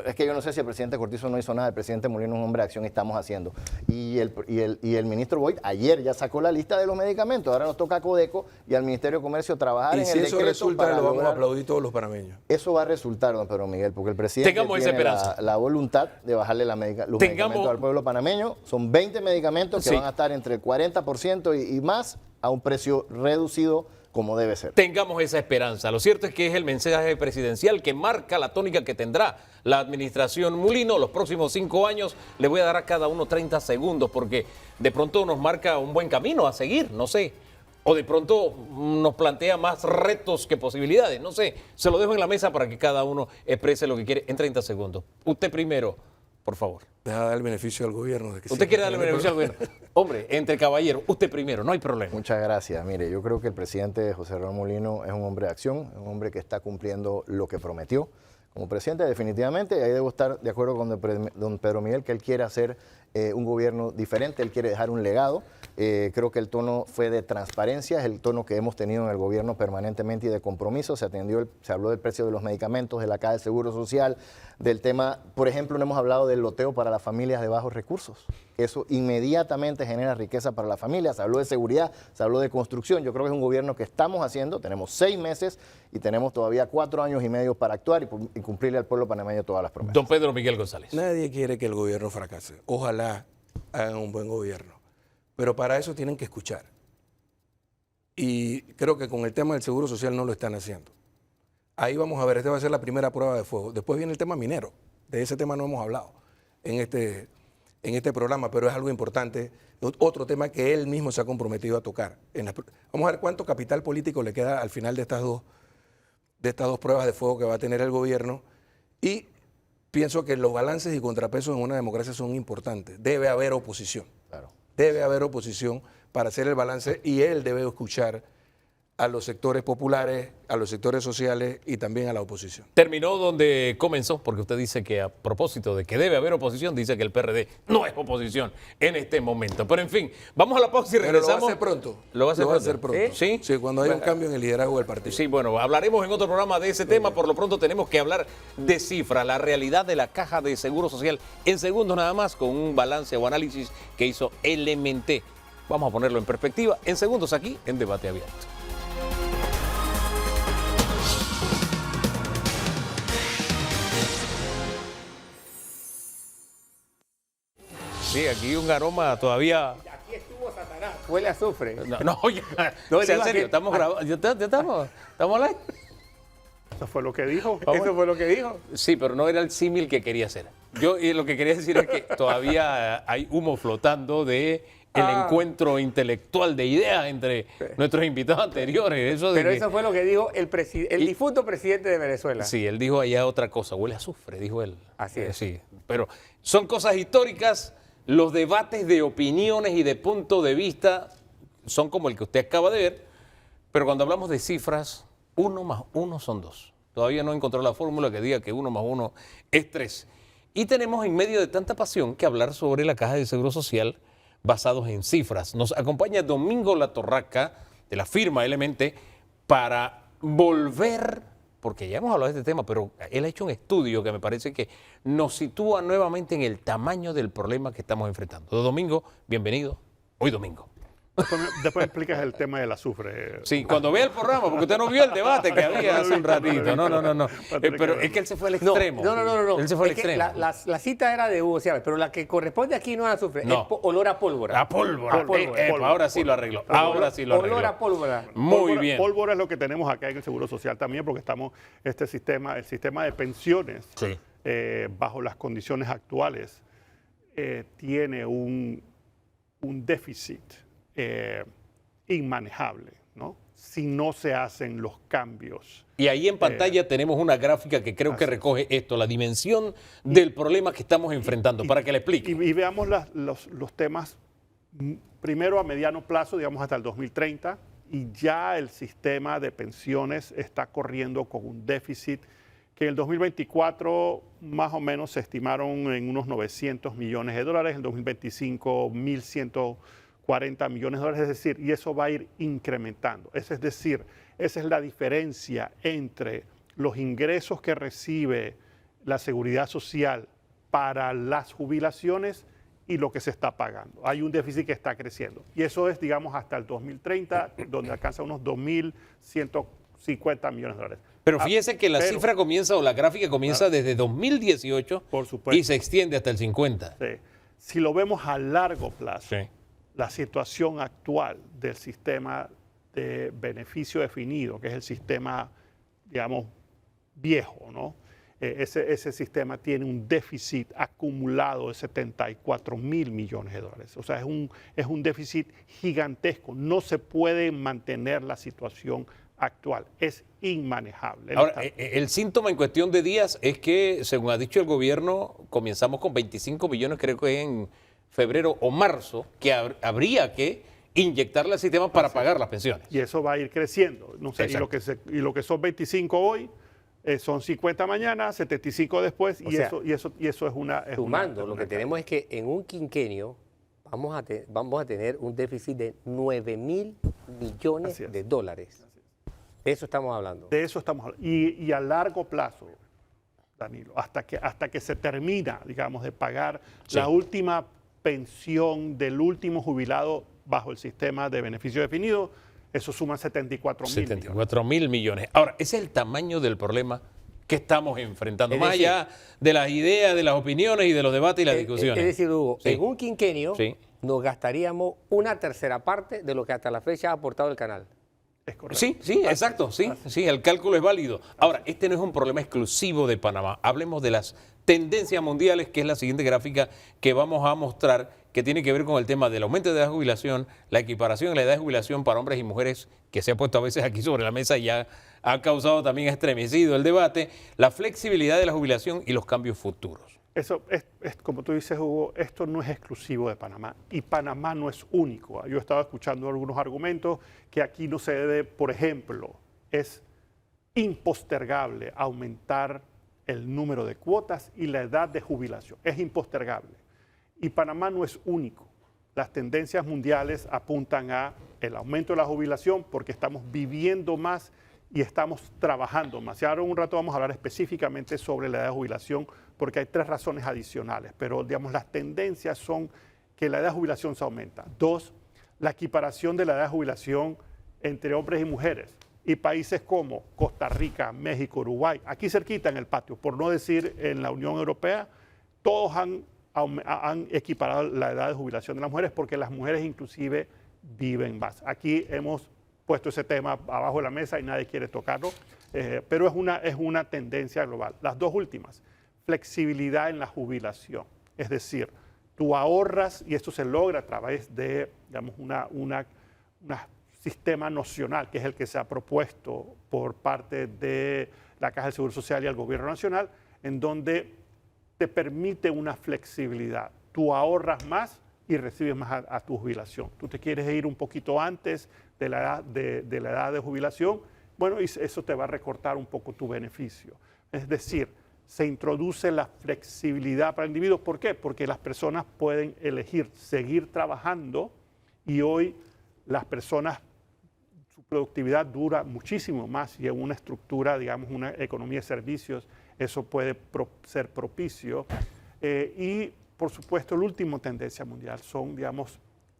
es que yo no sé si el presidente Cortizo no hizo nada, el presidente Mulino es un hombre de acción y estamos haciendo. Y el ministro Boyd ayer ya sacó la lista de los medicamentos, ahora nos toca a Codeco y al Ministerio de Comercio trabajar Y en si el eso decreto resulta, para lo vamos a lograr- aplaudir todos los panameños. Eso va a resultar, don Pedro Miguel, porque el presidente Tengamos esa tiene esperanza. la voluntad de bajarle los medicamentos al pueblo panameño. Son 20 medicamentos que Sí. van a estar entre el 40% y más a un precio reducido como debe ser. Tengamos esa esperanza. Lo cierto es que es el mensaje presidencial que marca la tónica que tendrá la administración Mulino los próximos 5 años. Le voy a dar a cada uno 30 segundos porque de pronto nos marca un buen camino a seguir, no sé. O de pronto nos plantea más retos que posibilidades, no sé. Se lo dejo en la mesa para que cada uno exprese lo que quiere en 30 segundos. Usted primero, por favor. Deja dar el beneficio al gobierno. De que Usted sí, quiere darle beneficio al gobierno. Hombre, entre caballeros, usted primero, no hay problema. Muchas gracias. Mire, yo creo que el presidente José Raúl Mulino es un hombre de acción, es un hombre que está cumpliendo lo que prometió. Como presidente, definitivamente, y ahí debo estar de acuerdo con don Pedro Miguel, que él quiere hacer un gobierno diferente, él quiere dejar un legado. Creo que el tono fue de transparencia, es el tono que hemos tenido en el gobierno permanentemente y de compromiso. Se habló del precio de los medicamentos, de la caja de seguro social, del tema, por ejemplo, no hemos hablado del loteo para las familias de bajos recursos. Eso inmediatamente genera riqueza para las familias. Se habló de seguridad, se habló de construcción. Yo creo que es un gobierno que estamos haciendo. Tenemos 6 meses y tenemos todavía 4 años y medio para actuar y cumplirle al pueblo panameño todas las promesas. Don Pedro Miguel González. Nadie quiere que el gobierno fracase. Ojalá hagan un buen gobierno. Pero para eso tienen que escuchar. Y creo que con el tema del seguro social no lo están haciendo. Ahí vamos a ver, esta va a ser la primera prueba de fuego. Después viene el tema minero. De ese tema no hemos hablado en este programa, pero es algo importante. Otro tema que él mismo se ha comprometido a tocar. Vamos a ver cuánto capital político le queda al final de estas dos pruebas de fuego que va a tener el gobierno. Y pienso que los balances y contrapesos en una democracia son importantes. Debe haber oposición. Claro. Debe haber oposición para hacer el balance y él debe escuchar a los sectores populares, a los sectores sociales y también a la oposición. Terminó donde comenzó, porque usted dice que a propósito de que debe haber oposición, dice que el PRD no es oposición en este momento. Pero en fin, vamos a la pausa y Pero regresamos. lo va a hacer pronto. Lo va a hacer pronto. ¿Sí? Sí, cuando haya un cambio en el liderazgo del partido. Sí, bueno, hablaremos en otro programa de ese tema. Por lo pronto tenemos que hablar de cifra, la realidad de la Caja de Seguro Social, en segundos nada más, con un balance o análisis que hizo LMT. Vamos a ponerlo en perspectiva en segundos aquí en Debate Abierto. Sí, aquí un aroma todavía. Aquí estuvo Satanás. Huele a azufre. No, oye, No, sea, en digo serio, que- estamos grabando. ¿Ya estamos al aire? Eso fue lo que dijo. Eso fue lo que dijo. Sí, pero no era el símil que quería hacer. Yo lo que quería decir es que todavía hay humo flotando de el encuentro intelectual de ideas entre nuestros invitados anteriores. Eso de Pero que- eso fue lo que dijo el difunto presidente de Venezuela. Sí, él dijo allá otra cosa, huele a azufre, dijo él. Así es. Sí, pero son cosas históricas, los debates de opiniones y de punto de vista son como el que usted acaba de ver, pero cuando hablamos de cifras, 1 más 1 son 2. Todavía no encontró la fórmula que diga que 1 más 1 es 3. Y tenemos en medio de tanta pasión que hablar sobre la Caja de Seguro Social basados en cifras. Nos acompaña Domingo Latorraca, de la firma LMT, para volver, porque ya hemos hablado de este tema, pero él ha hecho un estudio que me parece que nos sitúa nuevamente en el tamaño del problema que estamos enfrentando. Domingo, bienvenido. Hoy domingo. Después explicas el tema del azufre. Sí, cuando vea el programa, porque usted no vio el debate que había hace un ratito. No. Pero es que él se fue al extremo. No. Él se fue al Es que extremo. la cita era de Hugo Chávez, pero la que corresponde aquí no es azufre, No. es olor a pólvora. A pólvora. A pólvora. Ahora sí lo arregló. Ahora sí lo arregló. Olor a pólvora. Muy bien. Pólvora es lo que tenemos acá en el Seguro Social también, porque estamos, el sistema de pensiones, Sí. bajo las condiciones actuales, tiene un déficit inmanejable, ¿no? Si no se hacen los cambios. Y ahí en pantalla tenemos una gráfica que creo que recoge esto, la dimensión del problema que estamos enfrentando, para que le explique. Y veamos los temas primero a mediano plazo, digamos hasta el 2030, y ya el sistema de pensiones está corriendo con un déficit que en el 2024 más o menos se estimaron en unos 900 millones de dólares, en el 2025 1.140 millones de dólares, es decir, y eso va a ir incrementando. Es decir, esa es la diferencia entre los ingresos que recibe la Seguridad Social para las jubilaciones y lo que se está pagando. Hay un déficit que está creciendo. Y eso es, digamos, hasta el 2030, donde alcanza unos 2.150 millones de dólares. Pero fíjese que la pero- cifra comienza, o la gráfica comienza desde 2018 Por supuesto. y se extiende hasta el 50. Sí. Si lo vemos a largo plazo, Sí. la situación actual del sistema de beneficio definido, que es el sistema, digamos, viejo, ¿no? Ese sistema tiene un déficit acumulado de 74 mil millones de dólares. O sea, es un déficit gigantesco. No se puede mantener la situación actual. Es inmanejable. Ahora, el síntoma en cuestión de días es que, según ha dicho el gobierno, comenzamos con 25 millones, creo que en febrero o marzo, que habría que inyectarle al sistema para pagar las pensiones. Y eso va a ir creciendo. No sé, y lo que son 25 hoy, son 50 mañana, 75 después, O sea, y eso es una... Sumando, lo que tenemos es que en un quinquenio vamos a tener un déficit de 9.000 millones Así es. de dólares. De eso estamos hablando. De eso estamos hablando. Y a largo plazo, Danilo, hasta que se termina, digamos, de pagar la última pensión del último jubilado bajo el sistema de beneficio definido, eso suma 74 mil millones. 74 mil millones. Ahora, ese es el tamaño del problema que estamos enfrentando, Es más decir, allá de las ideas, de las opiniones y de los debates y las discusiones. Es decir, Hugo, Sí. en un quinquenio Sí. nos gastaríamos una tercera parte de lo que hasta la fecha ha aportado el canal. Es correcto. Sí, exacto, sí, el cálculo es válido. Ahora, este no es un problema exclusivo de Panamá. Hablemos de las tendencias mundiales, que es la siguiente gráfica que vamos a mostrar, que tiene que ver con el tema del aumento de edad de jubilación, la equiparación en la edad de jubilación para hombres y mujeres, que se ha puesto a veces aquí sobre la mesa y ya ha causado también estremecido el debate, la flexibilidad de la jubilación y los cambios futuros. Eso es, como tú dices, Hugo, esto no es exclusivo de Panamá y Panamá no es único. Yo he estado escuchando algunos argumentos que aquí no se debe, por ejemplo, es impostergable aumentar el número de cuotas y la edad de jubilación. Es impostergable. Y Panamá no es único. Las tendencias mundiales apuntan a el aumento de la jubilación porque estamos viviendo más y estamos trabajando más. Y ahora en un rato vamos a hablar específicamente sobre la edad de jubilación porque hay 3 razones adicionales, pero digamos las tendencias son que la edad de jubilación se aumenta. 2, la equiparación de la edad de jubilación entre hombres y mujeres. Y países como Costa Rica, México, Uruguay, aquí cerquita en el patio, por no decir en la Unión Europea, todos han equiparado la edad de jubilación de las mujeres porque las mujeres inclusive viven más. Aquí hemos puesto ese tema abajo de la mesa y nadie quiere tocarlo, pero es una tendencia global. Las 2 últimas, flexibilidad en la jubilación, es decir, tú ahorras y esto se logra a través de, digamos, una sistema nacional, que es el que se ha propuesto por parte de la Caja del Seguro Social y el Gobierno Nacional, en donde te permite una flexibilidad. Tú ahorras más y recibes más a tu jubilación. Tú te quieres ir un poquito antes de la edad de jubilación, bueno, y eso te va a recortar un poco tu beneficio. Es decir, se introduce la flexibilidad para el individuo. ¿Por qué? Porque las personas pueden elegir seguir trabajando y hoy las personas, su productividad dura muchísimo más y en una estructura, digamos, una economía de servicios, eso puede ser propicio. Y, por supuesto, la última tendencia mundial son, digamos,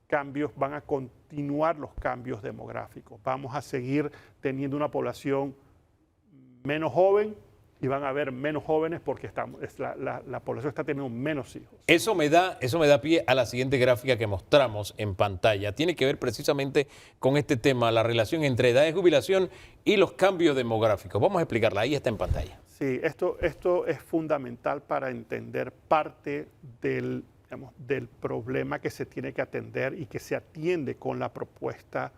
cambios, van a continuar los cambios demográficos. Vamos a seguir teniendo una población menos joven y van a haber menos jóvenes porque la población está teniendo menos hijos. Eso me da pie a la siguiente gráfica que mostramos en pantalla. Tiene que ver precisamente con este tema, la relación entre edad de jubilación y los cambios demográficos. Vamos a explicarla, ahí está en pantalla. Sí, esto es fundamental para entender parte del problema que se tiene que atender y que se atiende con la propuesta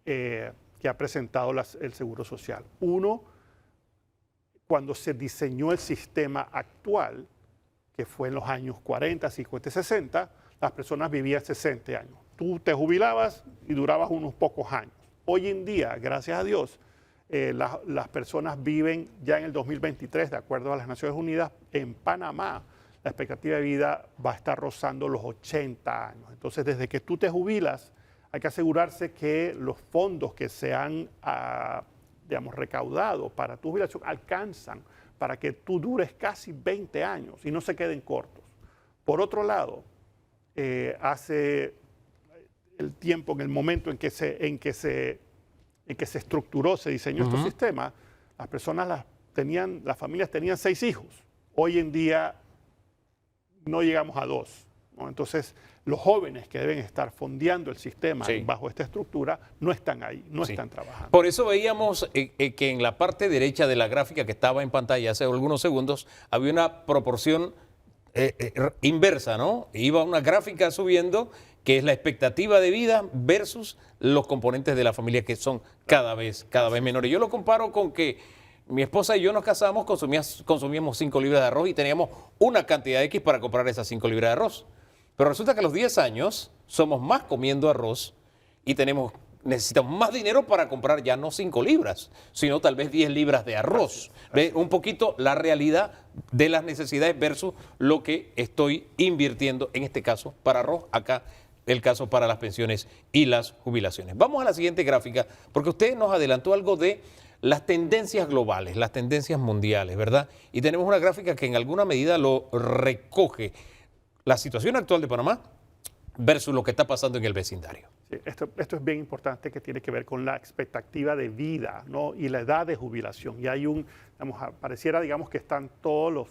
que ha presentado el Seguro Social. Uno, cuando se diseñó el sistema actual, que fue en los años 40, 50 y 60, las personas vivían 60 años. Tú te jubilabas y durabas unos pocos años. Hoy en día, gracias a Dios, las personas viven ya en el 2023, de acuerdo a las Naciones Unidas, en Panamá, la expectativa de vida va a estar rozando los 80 años. Entonces, desde que tú te jubilas, hay que asegurarse que los fondos que se han recaudado para tu jubilación alcanzan para que tú dures casi 20 años y no se queden cortos. Por otro lado, hace el tiempo, en el momento en que se estructuró, se diseñó este sistema, las familias tenían 6 hijos. Hoy en día no llegamos a 2. ¿no? Entonces, los jóvenes que deben estar fondeando el sistema bajo esta estructura no están ahí, no están trabajando. Por eso veíamos que en la parte derecha de la gráfica que estaba en pantalla hace algunos segundos había una proporción inversa, ¿no? Iba una gráfica subiendo que es la expectativa de vida versus los componentes de la familia que son cada vez menores. Yo lo comparo con que mi esposa y yo nos casamos, consumíamos 5 libras de arroz y teníamos una cantidad X para comprar esas 5 libras de arroz. Pero resulta que a los 10 años somos más comiendo arroz y necesitamos más dinero para comprar ya no 5 libras, sino tal vez 10 libras de arroz. ¿Ve? Un poquito la realidad de las necesidades versus lo que estoy invirtiendo, en este caso para arroz, acá el caso para las pensiones y las jubilaciones. Vamos a la siguiente gráfica, porque usted nos adelantó algo de las tendencias globales, las tendencias mundiales, ¿verdad? Y tenemos una gráfica que en alguna medida lo recoge. La situación actual de Panamá versus lo que está pasando en el vecindario. Sí, esto es bien importante, que tiene que ver con la expectativa de vida, ¿no? Y la edad de jubilación. Y hay pareciera, digamos, que están todos los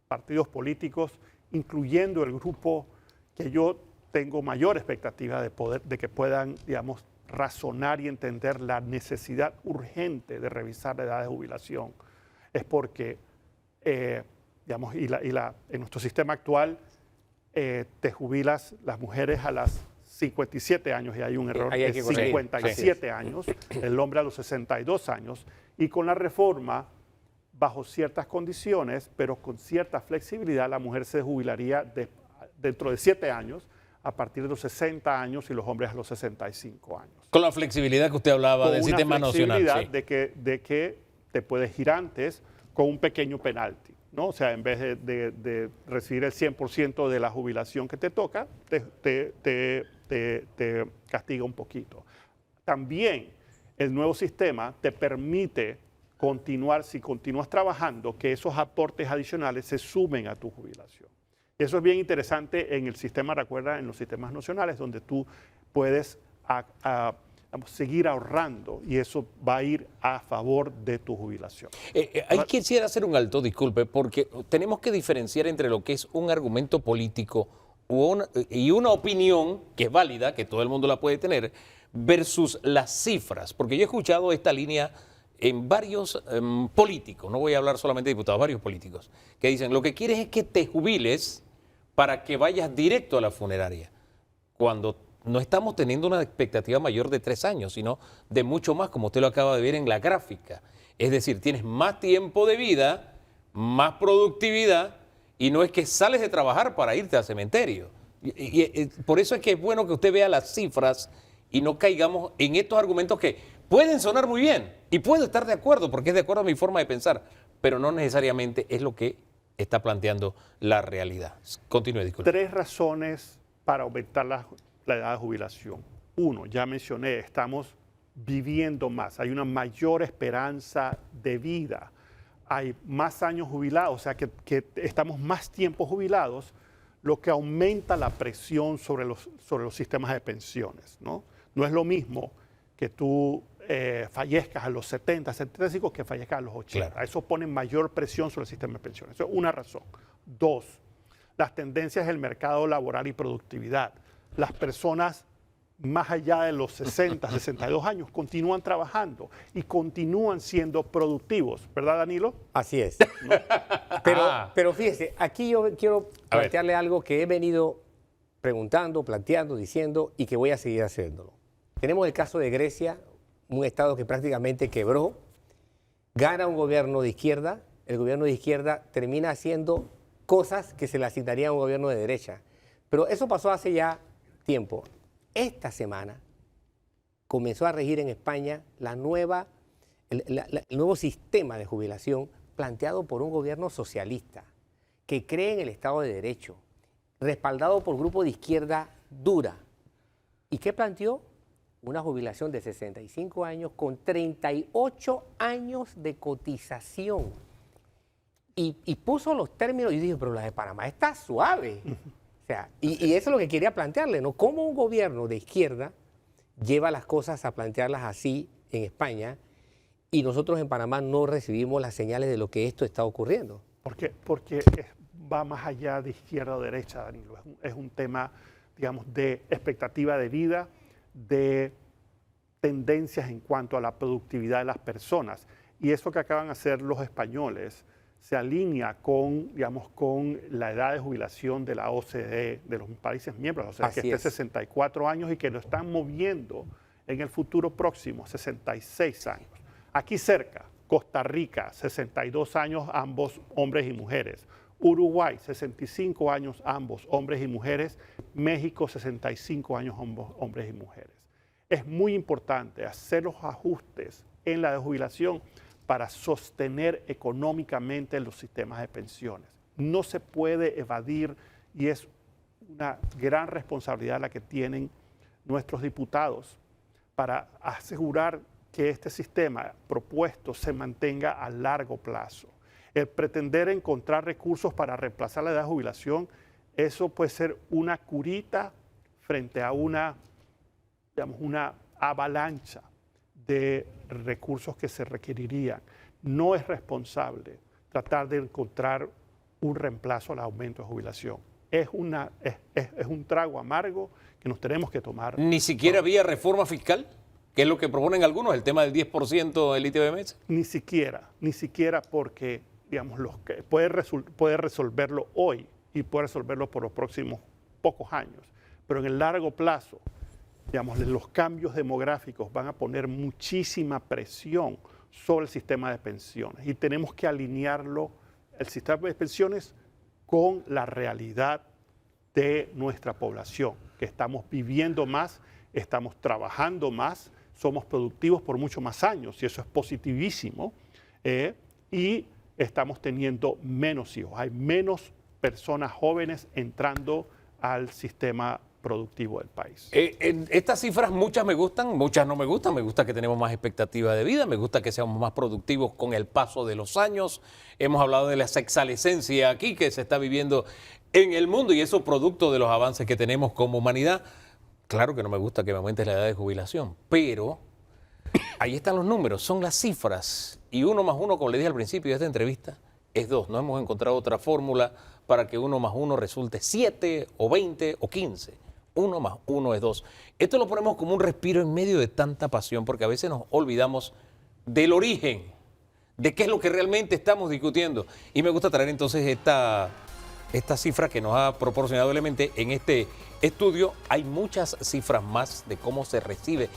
partidos políticos, incluyendo el grupo que yo tengo mayor expectativa de que puedan, digamos, razonar y entender la necesidad urgente de revisar la edad de jubilación. Es porque digamos, en nuestro sistema actual te jubilas las mujeres a las 57 años y hay un error de 57 años, el hombre a los 62 años, y con la reforma bajo ciertas condiciones, pero con cierta flexibilidad, la mujer se jubilaría dentro de 7 años, a partir de los 60 años y los hombres a los 65 años. Con la flexibilidad que usted hablaba del sistema nacional. Flexibilidad de que te puedes ir antes con un pequeño penalti, ¿no? O sea, en vez de recibir el 100% de la jubilación que te toca, te castiga un poquito. También el nuevo sistema te permite continuar, si continúas trabajando, que esos aportes adicionales se sumen a tu jubilación. Eso es bien interesante en el sistema, recuerda, en los sistemas nacionales, donde tú puedes seguir ahorrando y eso va a ir a favor de tu jubilación. Ahí quisiera hacer un alto, disculpe, porque tenemos que diferenciar entre lo que es un argumento político y una opinión que es válida, que todo el mundo la puede tener, versus las cifras. Porque yo he escuchado esta línea en varios políticos, no voy a hablar solamente de diputados, varios políticos, que dicen, lo que quieres es que te jubiles para que vayas directo a la funeraria, cuando no estamos teniendo una expectativa mayor de 3 años, sino de mucho más, como usted lo acaba de ver en la gráfica. Es decir, tienes más tiempo de vida, más productividad, y no es que sales de trabajar para irte al cementerio. Y por eso es que es bueno que usted vea las cifras y no caigamos en estos argumentos que pueden sonar muy bien, y puedo estar de acuerdo, porque es de acuerdo a mi forma de pensar, pero no necesariamente es lo que está planteando la realidad. Continúe, disculpe. 3 razones para aumentar la edad de jubilación. 1, ya mencioné, estamos viviendo más, hay una mayor esperanza de vida, hay más años jubilados, o sea que estamos más tiempo jubilados, lo que aumenta la presión sobre los sistemas de pensiones, ¿no? No es lo mismo que tú fallezcas a los 70, 75 que fallezcas a los 80. Claro. Eso pone mayor presión sobre el sistema de pensiones. Eso es una razón. 2, las tendencias del mercado laboral y productividad. Las personas más allá de los 60, 62 años continúan trabajando y continúan siendo productivos, ¿verdad, Danilo? Así es. Pero fíjese, aquí yo quiero plantearle algo que he venido preguntando, planteando, diciendo y que voy a seguir haciéndolo. Tenemos el caso de Grecia, un estado que prácticamente quebró, gana un gobierno de izquierda, el gobierno de izquierda termina haciendo cosas que se le asignarían a un gobierno de derecha. Pero eso pasó hace ya tiempo. Esta semana comenzó a regir en España el nuevo sistema de jubilación planteado por un gobierno socialista que cree en el Estado de Derecho, respaldado por grupos de izquierda dura. ¿Y qué planteó? Una jubilación de 65 años con 38 años de cotización. Y puso los términos y dije, pero la de Panamá está suave. O sea, y eso es lo que quería plantearle, ¿no? ¿Cómo un gobierno de izquierda lleva las cosas a plantearlas así en España y nosotros en Panamá no recibimos las señales de lo que esto está ocurriendo? Porque va más allá de izquierda o derecha, Danilo. Es un tema, digamos, de expectativa de vida, de tendencias en cuanto a la productividad de las personas. Y eso que acaban de hacer los españoles se alinea con, digamos, con la edad de jubilación de la OCDE, de los países miembros, o sea, que esté 64 años y que lo están moviendo en el futuro próximo, 66 años. Aquí cerca, Costa Rica, 62 años ambos hombres y mujeres. Uruguay, 65 años ambos hombres y mujeres. México, 65 años ambos hombres y mujeres. Es muy importante hacer los ajustes en la de jubilación para sostener económicamente los sistemas de pensiones. No se puede evadir y es una gran responsabilidad la que tienen nuestros diputados para asegurar que este sistema propuesto se mantenga a largo plazo. El pretender encontrar recursos para reemplazar la edad de jubilación, eso puede ser una curita frente a una, digamos, una avalancha de recursos que se requerirían. No es responsable tratar de encontrar un reemplazo al aumento de jubilación. Es un trago amargo que nos tenemos que tomar. ¿Ni siquiera vía reforma fiscal? Que es lo que proponen algunos, el tema del 10% del ITBMS. Ni siquiera porque, digamos, puede resolverlo hoy y puede resolverlo por los próximos pocos años. Pero en el largo plazo, digamos, los cambios demográficos van a poner muchísima presión sobre el sistema de pensiones y tenemos que alinearlo, el sistema de pensiones, con la realidad de nuestra población, que estamos viviendo más, estamos trabajando más, somos productivos por mucho más años y eso es positivísimo, y estamos teniendo menos hijos, hay menos personas jóvenes entrando al sistema productivo del país. Estas cifras muchas me gustan, muchas no me gustan. Me gusta que tenemos más expectativa de vida, me gusta que seamos más productivos con el paso de los años. Hemos hablado de la sexalescencia aquí que se está viviendo en el mundo y eso producto de los avances que tenemos como humanidad. Claro que no me gusta que me aumente la edad de jubilación, pero ahí están los números, son las cifras. Y 1 más 1, como le dije al principio de esta entrevista, es 2. No hemos encontrado otra fórmula para que 1 más 1 resulte 7 o 20 o 15. 1 más 1 es 2. Esto lo ponemos como un respiro en medio de tanta pasión, porque a veces nos olvidamos del origen, de qué es lo que realmente estamos discutiendo. Y me gusta traer entonces esta cifra que nos ha proporcionado Elemente en este estudio. Hay muchas cifras más de cómo se recibe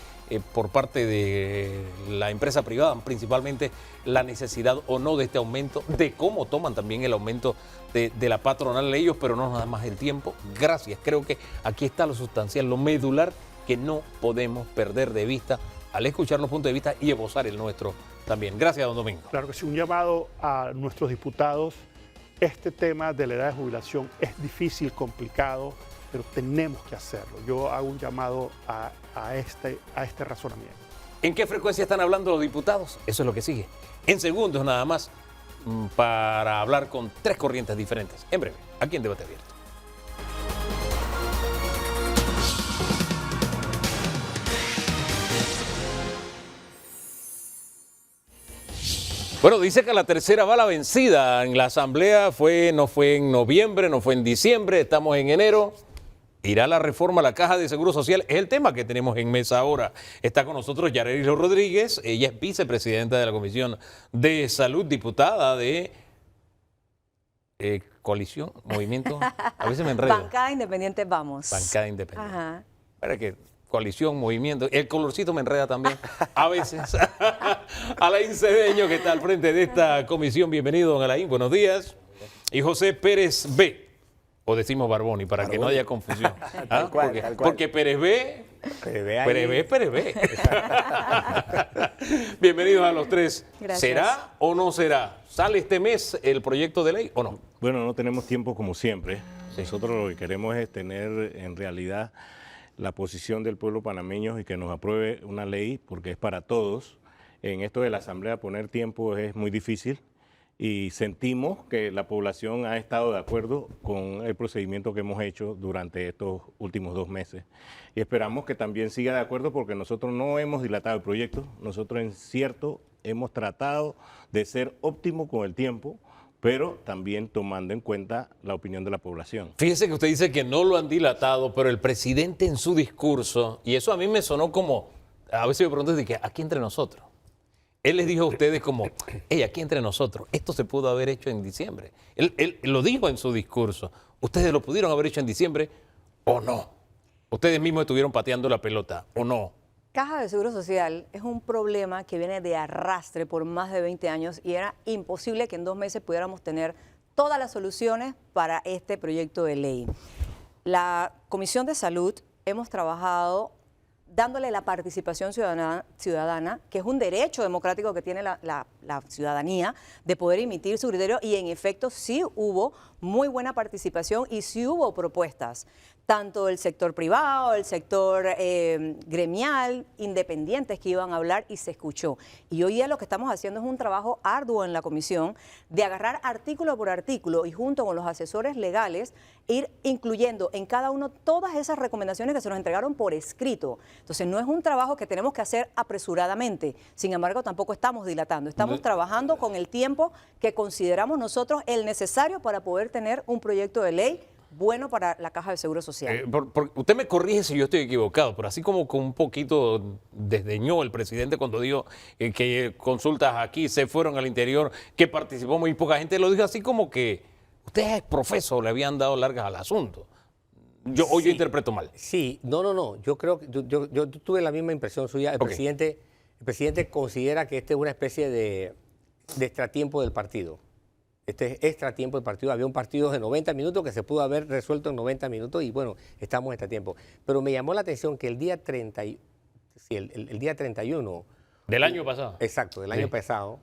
por parte de la empresa privada, principalmente la necesidad o no de este aumento, de cómo toman también el aumento de la patronal de ellos, pero no nada más el tiempo. Gracias, creo que aquí está lo sustancial, lo medular que no podemos perder de vista al escuchar los puntos de vista y esbozar el nuestro también. Gracias, don Domingo. Claro que sí, un llamado a nuestros diputados. Este tema de la edad de jubilación es difícil, complicado, pero tenemos que hacerlo. Yo hago un llamado a este razonamiento. ¿En qué frecuencia están hablando los diputados? Eso es lo que sigue. En segundos nada más, para hablar con 3 corrientes diferentes. En breve, aquí en Debate Abierto. Bueno, dice que la tercera va la vencida. En la asamblea no fue en noviembre, no fue en diciembre, estamos en enero. ¿Irá la reforma a la Caja de Seguro Social? Es el tema que tenemos en mesa ahora. Está con nosotros Yareli Rodríguez, ella es vicepresidenta de la Comisión de Salud, diputada de Coalición, Movimiento, a veces me enredo. Bancada Independiente Vamos. Bancada Independiente. Ajá. Para que Coalición, Movimiento, el colorcito me enreda también, a veces. Alain Cedeño, que está al frente de esta comisión, bienvenido, don Alain, buenos días. Y José Pérez B, o decimos Barboni, para que no haya confusión. Tal cual, porque, tal cual. porque Pérez B, Pérez B. Bienvenidos a los 3. Gracias. ¿Será o no será? ¿Sale este mes el proyecto de ley o no? Bueno, no tenemos tiempo como siempre. Nosotros lo que queremos es tener en realidad la posición del pueblo panameño y que nos apruebe una ley porque es para todos. En esto de la Asamblea poner tiempo es muy difícil y sentimos que la población ha estado de acuerdo con el procedimiento que hemos hecho durante estos últimos 2 meses. Y esperamos que también siga de acuerdo porque nosotros no hemos dilatado el proyecto, nosotros en cierto hemos tratado de ser óptimo con el tiempo, pero también tomando en cuenta la opinión de la población. Fíjese que usted dice que no lo han dilatado, pero el presidente en su discurso, y eso a mí me sonó como, a veces me pregunto, que aquí entre nosotros. Él les dijo a ustedes como, hey, aquí entre nosotros, esto se pudo haber hecho en diciembre. Él lo dijo en su discurso. ¿Ustedes lo pudieron haber hecho en diciembre o no? ¿Ustedes mismos estuvieron pateando la pelota o no? Caja de Seguro Social es un problema que viene de arrastre por más de 20 años y era imposible que en 2 meses pudiéramos tener todas las soluciones para este proyecto de ley. La Comisión de Salud hemos trabajado dándole la participación ciudadana, que es un derecho democrático que tiene la ciudadanía de poder emitir su criterio, y en efecto sí hubo muy buena participación y sí hubo propuestas, tanto del sector privado, el sector gremial, independientes que iban a hablar, y se escuchó. Y hoy día lo que estamos haciendo es un trabajo arduo en la comisión de agarrar artículo por artículo y junto con los asesores legales ir incluyendo en cada uno todas esas recomendaciones que se nos entregaron por escrito. Entonces no es un trabajo que tenemos que hacer apresuradamente, sin embargo tampoco estamos dilatando, estamos trabajando con el tiempo que consideramos nosotros el necesario para poder tener un proyecto de ley bueno para la Caja de Seguro Social. Usted me corrige si yo estoy equivocado, pero así como con un poquito desdeñó el presidente cuando dijo que consultas aquí se fueron al interior, que participó muy poca gente, lo dijo así como que usted es profesor, le habían dado largas al asunto. Yo interpreto mal. Sí, no. Yo creo que yo tuve la misma impresión suya. El presidente El presidente considera que este es una especie de extratiempo del partido. Este es extratiempo del partido. Había un partido de 90 minutos que se pudo haber resuelto en 90 minutos y bueno, estamos en extratiempo. Pero me llamó la atención que el día 31... Del año pasado. Exacto, del año pasado.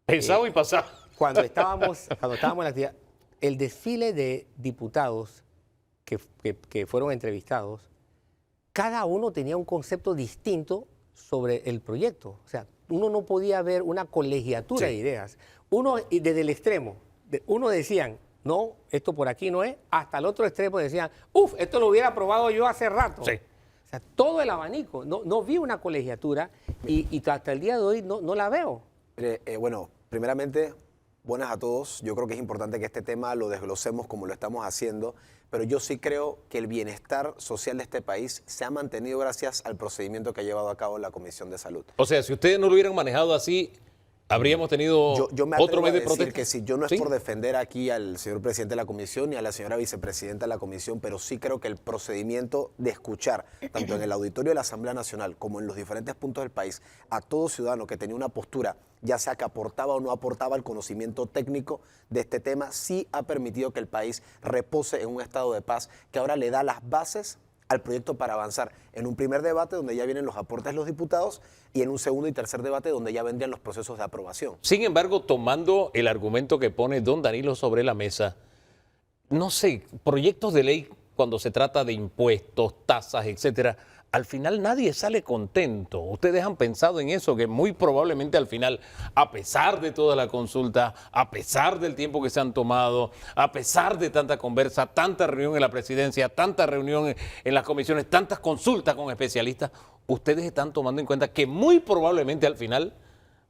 Pasado y pasado. Cuando estábamos en la actividad, el desfile de diputados que fueron entrevistados, cada uno tenía un concepto distinto sobre el proyecto. O sea, uno no podía ver una colegiatura de ideas. Uno, y desde el extremo, uno decían, no, esto por aquí no es, hasta el otro extremo decían, esto lo hubiera aprobado yo hace rato. Sí. O sea, todo el abanico. No vi una colegiatura y hasta el día de hoy no la veo. Bueno, primeramente, buenas a todos. Yo creo que es importante que este tema lo desglosemos como lo estamos haciendo, pero yo sí creo que el bienestar social de este país se ha mantenido gracias al procedimiento que ha llevado a cabo la Comisión de Salud. O sea, si ustedes no lo hubieran manejado así, habríamos tenido yo me otro atrevo mes de a decir protesta. que si yo no es ¿Sí? por defender aquí al señor presidente de la comisión ni a la señora vicepresidenta de la comisión, pero sí creo que el procedimiento de escuchar, tanto en el auditorio de la Asamblea Nacional como en los diferentes puntos del país, a todo ciudadano que tenía una postura, ya sea que aportaba o no aportaba el conocimiento técnico de este tema, sí ha permitido que el país repose en un estado de paz que ahora le da las bases al proyecto para avanzar en un primer debate donde ya vienen los aportes de los diputados y en un segundo y tercer debate donde ya vendrían los procesos de aprobación. Sin embargo, tomando el argumento que pone don Danilo sobre la mesa, no sé, proyectos de ley cuando se trata de impuestos, tasas, etcétera, al final nadie sale contento. Ustedes han pensado en eso, que muy probablemente al final, a pesar de toda la consulta, a pesar del tiempo que se han tomado, a pesar de tanta conversa, tanta reunión en la presidencia, tanta reunión en las comisiones, tantas consultas con especialistas, ustedes están tomando en cuenta que muy probablemente al final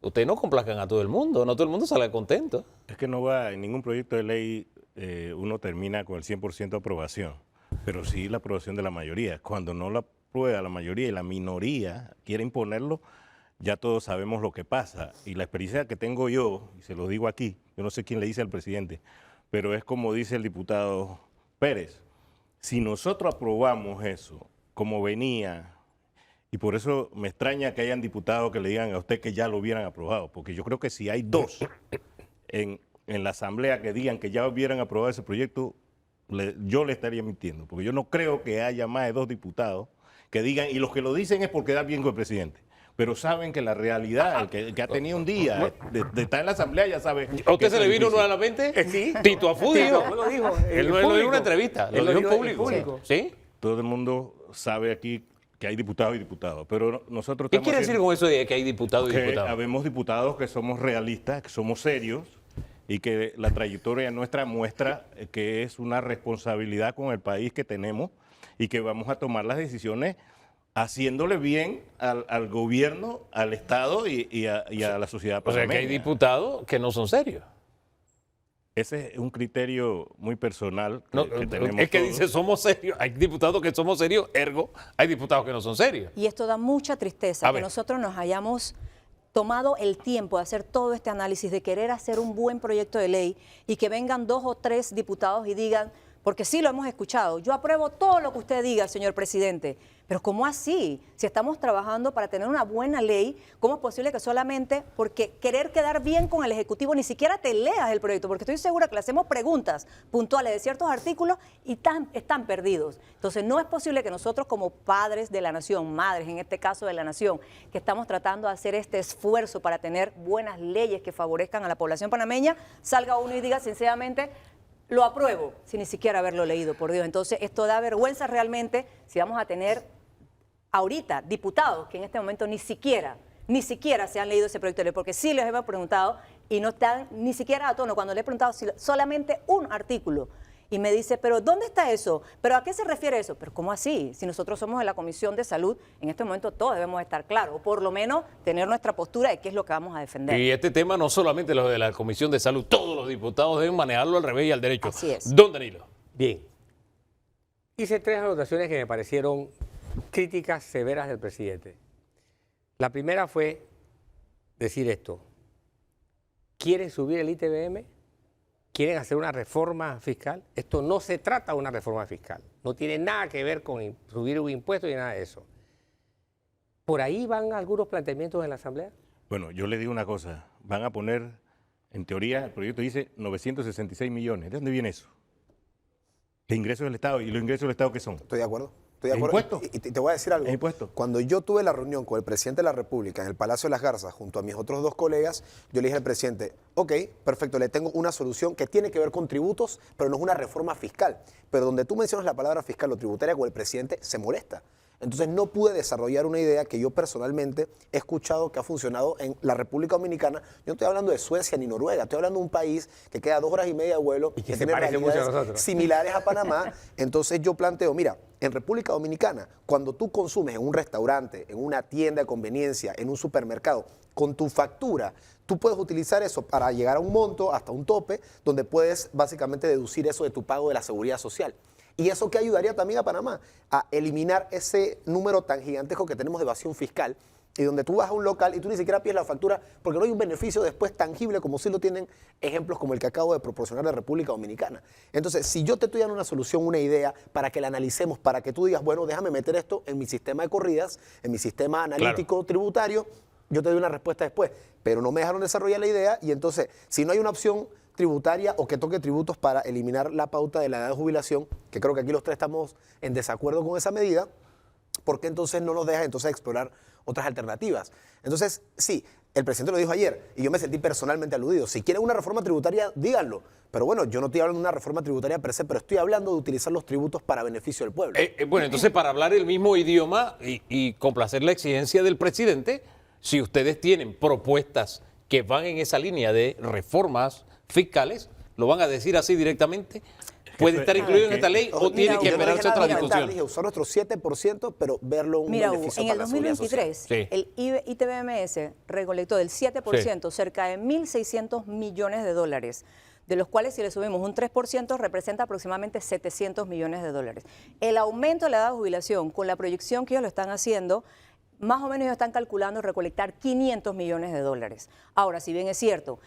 ustedes no complazcan a todo el mundo, no todo el mundo sale contento. Es que no va, en ningún proyecto de ley uno termina con el 100% de aprobación, pero sí la aprobación de la mayoría. Cuando no la aprueba la mayoría y la minoría quiere imponerlo, ya todos sabemos lo que pasa. Y la experiencia que tengo yo, y se lo digo aquí, yo no sé quién le dice al presidente, pero es como dice el diputado Pérez, si nosotros aprobamos eso, como venía, y por eso me extraña que hayan diputados que le digan a usted que ya lo hubieran aprobado, porque yo creo que si hay dos en la Asamblea que digan que ya hubieran aprobado ese proyecto, yo le estaría mintiendo, porque yo no creo que haya más de 2 diputados que digan, y los que lo dicen es porque da bien con el presidente, pero saben que la realidad, el que ha tenido un día de estar en la Asamblea ya sabe. ¿A usted se le vino nuevamente? Sí. Tito Afudio. Tito lo dijo. Él lo dijo en una entrevista, lo dijo en público. ¿Sí? Todo el mundo sabe aquí que hay diputados y diputados, pero nosotros ¿Qué estamos quiere decir haciendo con eso de que hay diputados y que diputados? habemos diputados que somos realistas, que somos serios, y que la trayectoria nuestra muestra que es una responsabilidad con el país que tenemos y que vamos a tomar las decisiones haciéndole bien al gobierno, al Estado y a la sociedad O sea, panameña. que hay diputados que no son serios. Ese es un criterio muy personal No, que tenemos es que todos. dice somos serios. Hay diputados que somos serios, ergo, hay diputados que no son serios. Y esto da mucha tristeza, A que ver. nosotros nos hayamos tomado el tiempo de hacer todo este análisis, de querer hacer un buen proyecto de ley y que vengan 2 o 3 diputados y digan, porque sí lo hemos escuchado, yo apruebo todo lo que usted diga, señor presidente, pero ¿cómo así? Si estamos trabajando para tener una buena ley, ¿cómo es posible que solamente porque querer quedar bien con el Ejecutivo ni siquiera te leas el proyecto? Porque estoy segura que le hacemos preguntas puntuales de ciertos artículos y están perdidos. Entonces no es posible que nosotros como padres de la nación, madres en este caso de la nación, que estamos tratando de hacer este esfuerzo para tener buenas leyes que favorezcan a la población panameña, salga uno y diga sinceramente, lo apruebo, sin ni siquiera haberlo leído, por Dios. Entonces, esto da vergüenza realmente si vamos a tener ahorita diputados que en este momento ni siquiera se han leído ese proyecto de ley, porque sí les hemos preguntado y no están ni siquiera a tono. Cuando le he preguntado si solamente un artículo y me dice, pero ¿dónde está eso? ¿Pero a qué se refiere eso? Pero ¿cómo así? Si nosotros somos de la Comisión de Salud, en este momento todos debemos estar claros, o por lo menos tener nuestra postura de qué es lo que vamos a defender. Y este tema no solamente los de la Comisión de Salud, todos los diputados deben manejarlo al revés y al derecho. Así es. Don Danilo. Bien. Hice 3 anotaciones que me parecieron críticas severas del presidente. La primera fue decir esto. ¿Quieren subir el ITBM? ¿Quieren hacer una reforma fiscal? Esto no se trata de una reforma fiscal. No tiene nada que ver con subir un impuesto ni nada de eso. ¿Por ahí van algunos planteamientos en la Asamblea? Bueno, yo le digo una cosa, van a poner, en teoría, el proyecto dice 966 millones. ¿De dónde viene eso? De ingresos del Estado. ¿Y los ingresos del Estado qué son? Estoy de acuerdo. Estoy de acuerdo. ¿Impuestos? Y te voy a decir algo. ¿Es impuesto? Cuando yo tuve la reunión con el presidente de la República en el Palacio de las Garzas, junto a mis otros dos colegas, yo le dije al presidente, ok, perfecto, le tengo una solución que tiene que ver con tributos, pero no es una reforma fiscal. Pero donde tú mencionas la palabra fiscal o tributaria con el presidente, se molesta. Entonces no pude desarrollar una idea que yo personalmente he escuchado que ha funcionado en la República Dominicana. Yo no estoy hablando de Suecia ni Noruega, estoy hablando de un país que queda 2 horas y media de vuelo y que se tiene parece mucho a realidades nosotros. similares a Panamá. Entonces yo planteo, mira, en República Dominicana, cuando tú consumes en un restaurante, en una tienda de conveniencia, en un supermercado, con tu factura, tú puedes utilizar eso para llegar a un monto, hasta un tope, donde puedes básicamente deducir eso de tu pago de la seguridad social. Y eso que ayudaría también a Panamá a eliminar ese número tan gigantesco que tenemos de evasión fiscal y donde tú vas a un local y tú ni siquiera pides la factura porque no hay un beneficio después tangible como sí lo tienen ejemplos como el que acabo de proporcionar de República Dominicana. Entonces, si yo te estoy dando una solución, una idea para que la analicemos, para que tú digas, bueno, déjame meter esto en mi sistema de corridas, en mi sistema analítico tributario, yo te doy una respuesta después. Pero no me dejaron desarrollar la idea y entonces, si no hay una opción tributaria o que toque tributos para eliminar la pauta de la edad de jubilación, que creo que aquí los tres estamos en desacuerdo con esa medida, ¿por qué entonces no nos deja entonces explorar otras alternativas? Entonces, sí, el presidente lo dijo ayer y yo me sentí personalmente aludido. Si quieren una reforma tributaria, díganlo. Pero bueno, yo no estoy hablando de una reforma tributaria per se, pero estoy hablando de utilizar los tributos para beneficio del pueblo. Bueno, entonces para hablar el mismo idioma y complacer la exigencia del presidente, si ustedes tienen propuestas que van en esa línea de reformas fiscales, ¿lo van a decir así directamente? ¿Puede estar incluido en esta ley o tiene que esperarse otra discusión? Dije usar nuestro 7%, pero verlo un Mira, Hugo, beneficio en para el la seguridad social. 2023, el ITBMS recolectó del 7% cerca de 1.600 millones de dólares, de los cuales si le subimos un 3% representa aproximadamente 700 millones de dólares. El aumento de la edad de jubilación, con la proyección que ellos lo están haciendo, más o menos ellos están calculando recolectar 500 millones de dólares. Ahora, si bien es cierto,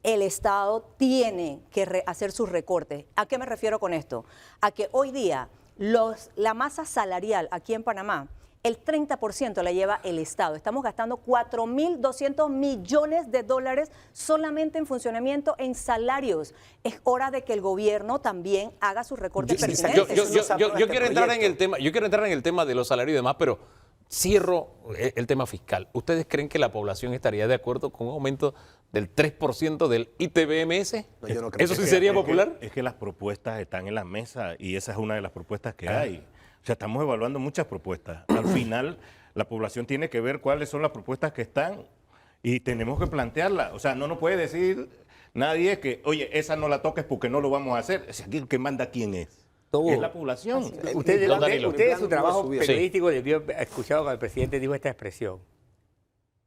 el Estado tiene que hacer sus recortes. ¿A qué me refiero con esto? A que hoy día la masa salarial aquí en Panamá, el 30% la lleva el Estado. Estamos gastando 4.200 millones de dólares solamente en funcionamiento, en salarios. Es hora de que el gobierno también haga sus recortes pertinentes. Yo quiero entrar en el tema, de los salarios y demás, pero cierro el tema fiscal. ¿Ustedes creen que la población estaría de acuerdo con un aumento del 3% del ITBMS? No, yo no creo. ¿Eso sí sería popular? Es que las propuestas están en la mesa y esa es una de las propuestas que hay. O sea, estamos evaluando muchas propuestas. Al final, la población tiene que ver cuáles son las propuestas que están y tenemos que plantearlas. O sea, no nos puede decir nadie que, oye, esa no la toques porque no lo vamos a hacer. Es aquí el que manda quién es. Es la población. Usted en su trabajo Sí. periodístico debió haber escuchado cuando el presidente dijo esta expresión.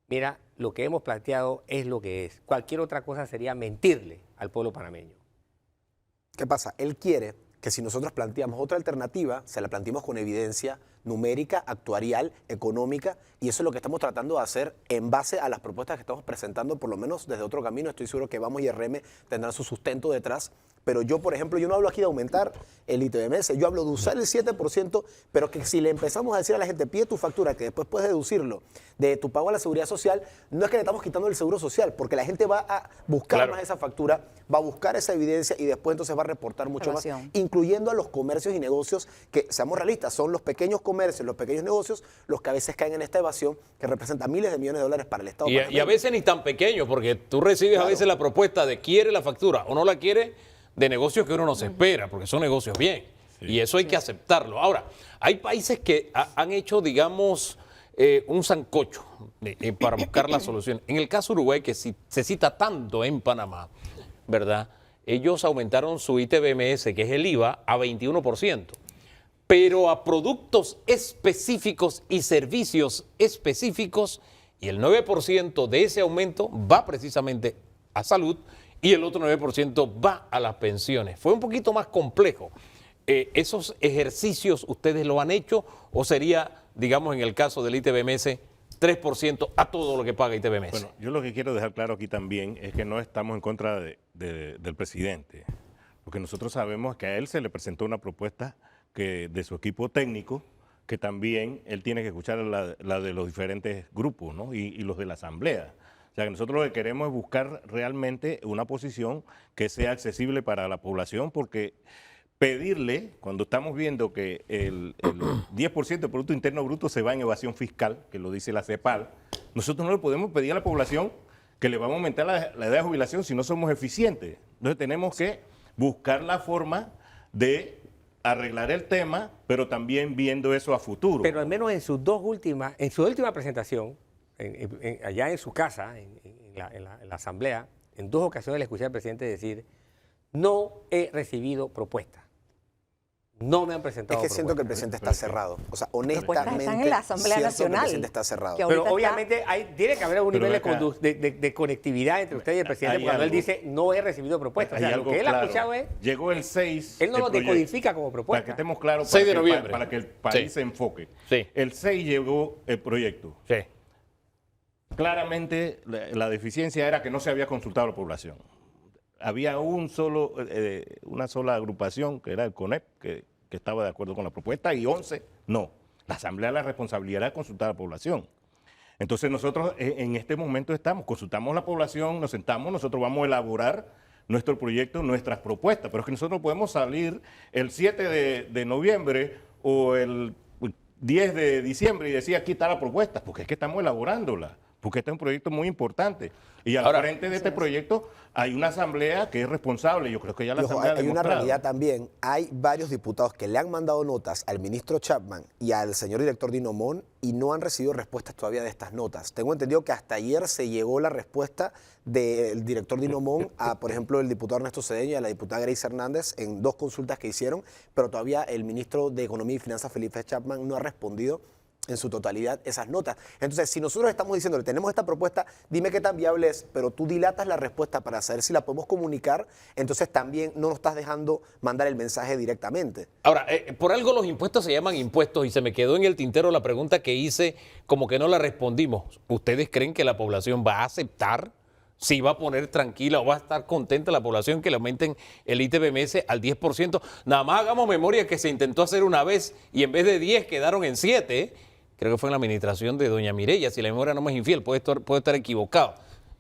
Mira, lo que hemos planteado es lo que es. Cualquier otra cosa sería mentirle al pueblo panameño. ¿Qué pasa? Él quiere que si nosotros planteamos otra alternativa, se la planteemos con evidencia numérica, actuarial, económica, y eso es lo que estamos tratando de hacer en base a las propuestas que estamos presentando, por lo menos desde otro camino. Estoy seguro que Vamos y RM tendrán su sustento detrás, pero yo, por ejemplo, yo no hablo aquí de aumentar el ITBMS, yo hablo de usar el 7%, pero que si le empezamos a decir a la gente, pide tu factura, que después puedes deducirlo de tu pago a la seguridad social, no es que le estamos quitando el seguro social, porque la gente va a buscar más esa factura, va a buscar esa evidencia y después entonces va a reportar mucho más, incluyendo a los comercios y negocios que, seamos realistas, son los pequeños comercios, los pequeños negocios, los que a veces caen en esta evasión que representa miles de millones de dólares para el Estado. Y a veces ni tan pequeño, porque tú recibes a veces la propuesta de quiere la factura o no la quiere de negocios que uno no se espera, porque son negocios bien. Y eso hay que aceptarlo. Ahora, hay países que han hecho, digamos, un sancocho para buscar la solución. En el caso de Uruguay, que se cita tanto en Panamá, ¿verdad? Ellos aumentaron su ITBMS, que es el IVA, a 21%. Pero a productos específicos y servicios específicos, y el 9% de ese aumento va precisamente a salud y el otro 9% va a las pensiones. Fue un poquito más complejo. ¿Esos ejercicios ustedes lo han hecho o sería, digamos, en el caso del ITBMS, 3% a todo lo que paga ITBMS? Bueno, yo lo que quiero dejar claro aquí también es que no estamos en contra del presidente. Lo que nosotros sabemos es que a él se le presentó una propuesta de su equipo técnico que también él tiene que escuchar la de los diferentes grupos, ¿no? y los de la asamblea. O sea, que nosotros lo que queremos es buscar realmente una posición que sea accesible para la población, porque pedirle, cuando estamos viendo que el 10% del Producto Interno Bruto se va en evasión fiscal, que lo dice la CEPAL, nosotros no le podemos pedir a la población que le vamos a aumentar la edad de jubilación si no somos eficientes. Entonces tenemos que buscar la forma de arreglar el tema, pero también viendo eso a futuro. Pero al menos en su última presentación, allá en su casa, en la asamblea, en 2 ocasiones le escuché al presidente decir: no he recibido propuesta. No me han presentado. Es que siento que el presidente está cerrado. O sea, honestamente, están en la Asamblea siento que Nacional. el presidente está cerrado. Pero obviamente tiene que haber un Pero nivel acá, de conectividad entre usted y el presidente, hay cuando él algo. dice no he recibido propuesta. O Hay sea, lo algo que él ha claro. escuchado es, Llegó el 6. él no el lo proyecto. decodifica como Para propuesta. que estemos claros, 6 de noviembre. para que el país Sí. se enfoque. Sí. El 6 llegó el proyecto. Sí. Claramente la deficiencia era que no se había consultado a la población. Había una sola agrupación, que era el CONEP, que estaba de acuerdo con la propuesta, y 11 no. La Asamblea, la responsabilidad era consultar a la población. Entonces nosotros en este momento consultamos a la población, nos sentamos, nosotros vamos a elaborar nuestro proyecto, nuestras propuestas, pero es que nosotros podemos salir el 7 de noviembre o el 10 de diciembre y decir aquí está la propuesta, porque es que estamos elaborándola, porque este es un proyecto muy importante. Y al Ahora, frente de este proyecto hay una asamblea que es responsable, yo creo que ya la Y ojo, asamblea ha hay una demostrado. realidad también. Hay varios diputados que le han mandado notas al ministro Chapman y al señor director Dinomón y no han recibido respuestas todavía de estas notas. Tengo entendido que hasta ayer se llegó la respuesta del director Dinomón a, por ejemplo, el diputado Ernesto Cedeño y a la diputada Grace Hernández en 2 consultas que hicieron, pero todavía el ministro de Economía y Finanzas, Felipe Chapman, no ha respondido en su totalidad esas notas. Entonces, si nosotros estamos diciéndole, tenemos esta propuesta, dime qué tan viable es, pero tú dilatas la respuesta para saber si la podemos comunicar, entonces también no nos estás dejando mandar el mensaje directamente. Ahora, por algo los impuestos se llaman impuestos y se me quedó en el tintero la pregunta que hice, como que no la respondimos. ¿Ustedes creen que la población va a aceptar? ¿Si va a poner tranquila o va a estar contenta la población que le aumenten el ITBMS al 10%? Nada más hagamos memoria que se intentó hacer una vez y en vez de 10 quedaron en 7, creo que fue en la administración de doña Mireya, si la memoria no me es infiel, puede estar equivocado.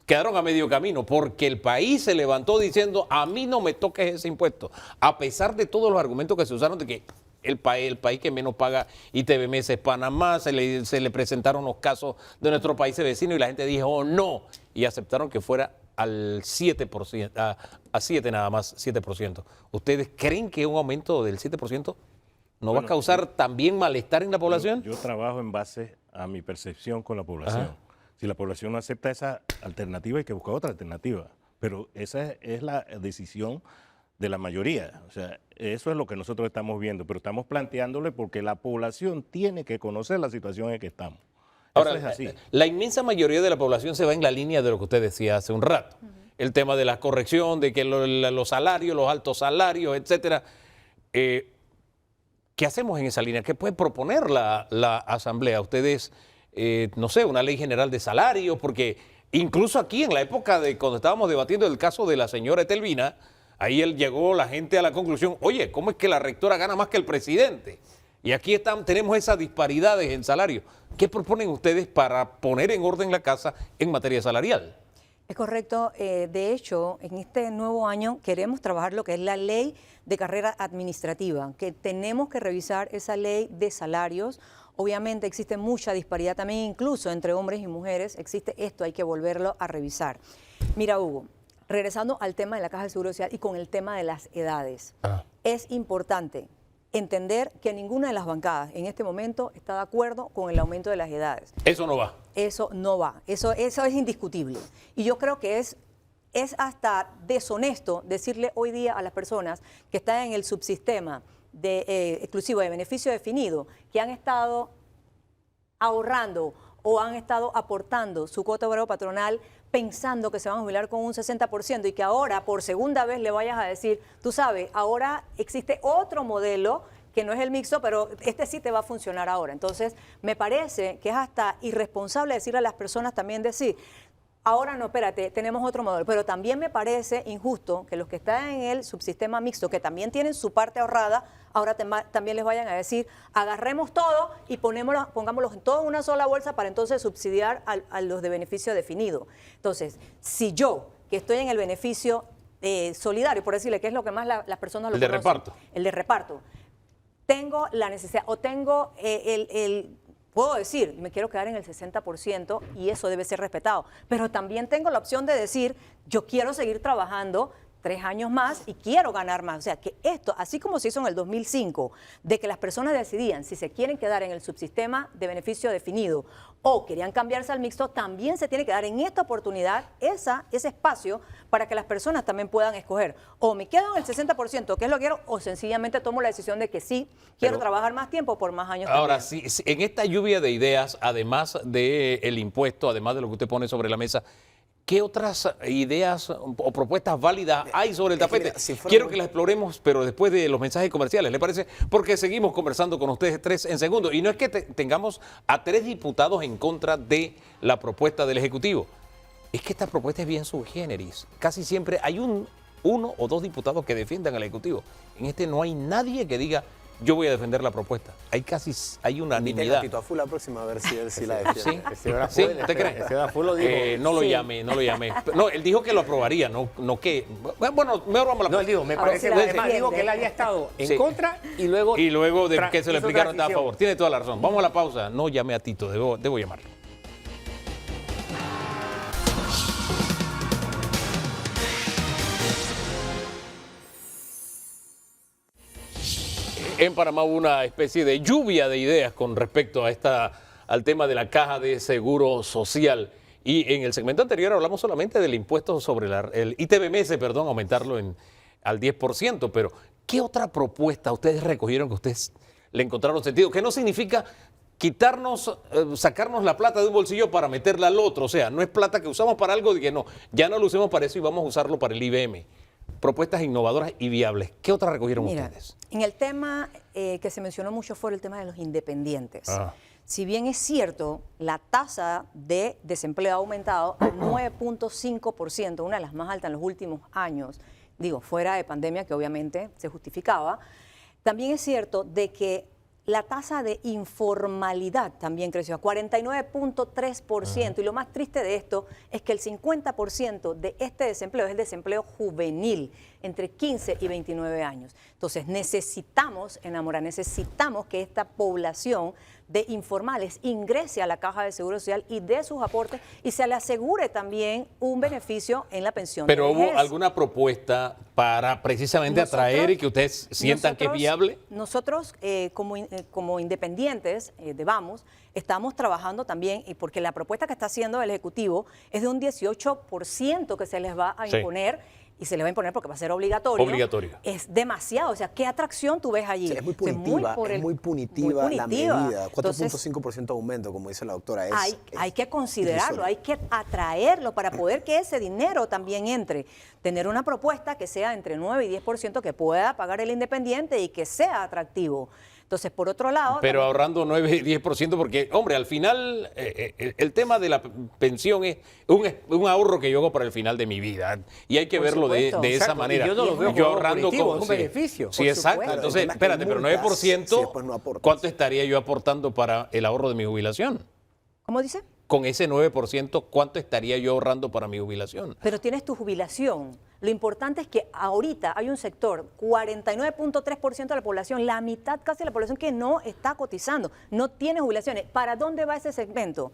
Quedaron a medio camino porque el país se levantó diciendo a mí no me toques ese impuesto, a pesar de todos los argumentos que se usaron de que el país que menos paga ITBMS es Panamá, se le presentaron los casos de nuestro país vecino y la gente dijo no, y aceptaron que fuera al 7%, a 7 nada más, 7%. ¿Ustedes creen que un aumento del 7% no va a causar también malestar en la población? Yo trabajo en base a mi percepción con la población. Ajá. Si la población no acepta esa alternativa, hay que buscar otra alternativa. Pero esa es la decisión de la mayoría. O sea, eso es lo que nosotros estamos viendo, pero estamos planteándole porque la población tiene que conocer la situación en que estamos. Ahora, Eso es así. la inmensa mayoría de la población se va en la línea de lo que usted decía hace un rato. El tema de la corrección, de que los salarios, los altos salarios, etcétera. ¿Qué hacemos en esa línea? ¿Qué puede proponer la Asamblea? Ustedes, no sé, una ley general de salarios, porque incluso aquí en la época de cuando estábamos debatiendo el caso de la señora Etelvina, ahí llegó la gente a la conclusión, oye, ¿cómo es que la rectora gana más que el presidente? Y aquí tenemos esas disparidades en salario. ¿Qué proponen ustedes para poner en orden la casa en materia salarial? Es correcto. De hecho, en este nuevo año queremos trabajar lo que es la ley de carrera administrativa, que tenemos que revisar esa ley de salarios. Obviamente existe mucha disparidad también, incluso entre hombres y mujeres. Existe esto, hay que volverlo a revisar. Mira, Hugo, regresando al tema de la Caja de Seguro Social y con el tema de las edades, es importante entender que ninguna de las bancadas en este momento está de acuerdo con el aumento de las edades. Eso no va. Eso no va, eso es indiscutible. Y yo creo que es hasta deshonesto decirle hoy día a las personas que están en el subsistema exclusivo de beneficio definido, que han estado ahorrando o han estado aportando su cuota obrero patronal pensando que se van a jubilar con un 60% y que ahora por segunda vez le vayas a decir, tú sabes, ahora existe otro modelo que no es el mixto, pero este sí te va a funcionar ahora. Entonces, me parece que es hasta irresponsable decirle a las personas también decir, ahora no, espérate, tenemos otro modelo. Pero también me parece injusto que los que están en el subsistema mixto, que también tienen su parte ahorrada, ahora también les vayan a decir, agarremos todo y pongámoslos en todo en una sola bolsa para entonces subsidiar a los de beneficio definido. Entonces, si yo, que estoy en el beneficio solidario, por decirle, que es lo que más las personas lo El de conocen, reparto. el de reparto, tengo la necesidad o tengo puedo decir, me quiero quedar en el 60% y eso debe ser respetado, pero también tengo la opción de decir, yo quiero seguir trabajando 3 años más y quiero ganar más. O sea, que esto, así como se hizo en el 2005, de que las personas decidían si se quieren quedar en el subsistema de beneficio definido o querían cambiarse al mixto, también se tiene que dar en esta oportunidad ese espacio para que las personas también puedan escoger. O me quedo en el 60%, que es lo que quiero, o sencillamente tomo la decisión de que sí, quiero trabajar más tiempo por más años. Ahora, también. sí, en esta lluvia de ideas, además del impuesto, además de lo que usted pone sobre la mesa, ¿qué otras ideas o propuestas válidas hay sobre el tapete? Mira, Quiero que las exploremos, pero después de los mensajes comerciales, ¿le parece? Porque seguimos conversando con ustedes 3 en segundo. Y no es que tengamos a 3 diputados en contra de la propuesta del Ejecutivo. Es que esta propuesta es bien sui generis. Casi siempre hay uno o 2 diputados que defiendan al Ejecutivo. En este no hay nadie que diga, yo voy a defender la propuesta. Hay unanimidad. Tito Aful la próxima a ver si él sí la defiende. Sí, ¿usted cree? No lo llamé. No, él dijo que lo aprobaría, no que... Bueno, mejor vamos a la... No, él dijo, me parece, además dijo que él había estado en contra y luego... Y luego de que se lo hizo explicaron está a transición. favor. Tiene toda la razón. Vamos a la pausa. No llamé a Tito, debo llamarlo. En Panamá hubo una especie de lluvia de ideas con respecto al tema de la caja de seguro social. Y en el segmento anterior hablamos solamente del impuesto sobre el ITBMS, aumentarlo al 10%. Pero, ¿qué otra propuesta ustedes recogieron que ustedes le encontraron sentido? Que no significa sacarnos la plata de un bolsillo para meterla al otro. O sea, no es plata que usamos para algo y que no, ya no lo usemos para eso y vamos a usarlo para el IBM. Propuestas innovadoras y viables. ¿Qué otras recogieron ustedes? En el tema que se mencionó mucho fue el tema de los independientes. Si bien es cierto, la tasa de desempleo ha aumentado al 9.5%, una de las más altas en los últimos años, digo, fuera de pandemia, que obviamente se justificaba, también es cierto de que la tasa de informalidad también creció a 49.3%. Y lo más triste de esto es que el 50% de este desempleo es el desempleo juvenil, entre 15 y 29 años. Entonces necesitamos necesitamos que esta población de informales ingrese a la Caja de Seguro Social y dé sus aportes y se le asegure también un beneficio en la pensión. ¿Pero de hubo vejez. alguna propuesta para precisamente atraer y que ustedes sientan que es viable? Nosotros, como independientes de Vamos, estamos trabajando también, y porque la propuesta que está haciendo el Ejecutivo es de un 18% que se les va a imponer. Y se le va a imponer porque va a ser obligatorio. Obligatorio. Es demasiado. O sea, ¿qué atracción tú ves allí? Sí, es muy punitiva, la medida. 4.5% aumento, como dice la doctora. Hay que considerarlo, hay que atraerlo para poder que ese dinero también entre. Tener una propuesta que sea entre 9 y 10% que pueda pagar el independiente y que sea atractivo. Entonces, por otro lado... Pero ahorrando 9 y 10%, porque, hombre, al final el tema de la pensión es un ahorro que yo hago para el final de mi vida. Y hay que verlo de esa manera. Y yo no lo veo como ahorrando es un beneficio. Sí, exacto. supuesto. Entonces, espérate, pero 9%, después no aportas. ¿cuánto estaría yo aportando para el ahorro de mi jubilación? ¿Cómo dice? Con ese 9%, ¿cuánto estaría yo ahorrando para mi jubilación? Pero tienes tu jubilación. Lo importante es que ahorita hay un sector, 49.3% de la población, la mitad casi de la población que no está cotizando, no tiene jubilaciones. ¿Para dónde va ese segmento?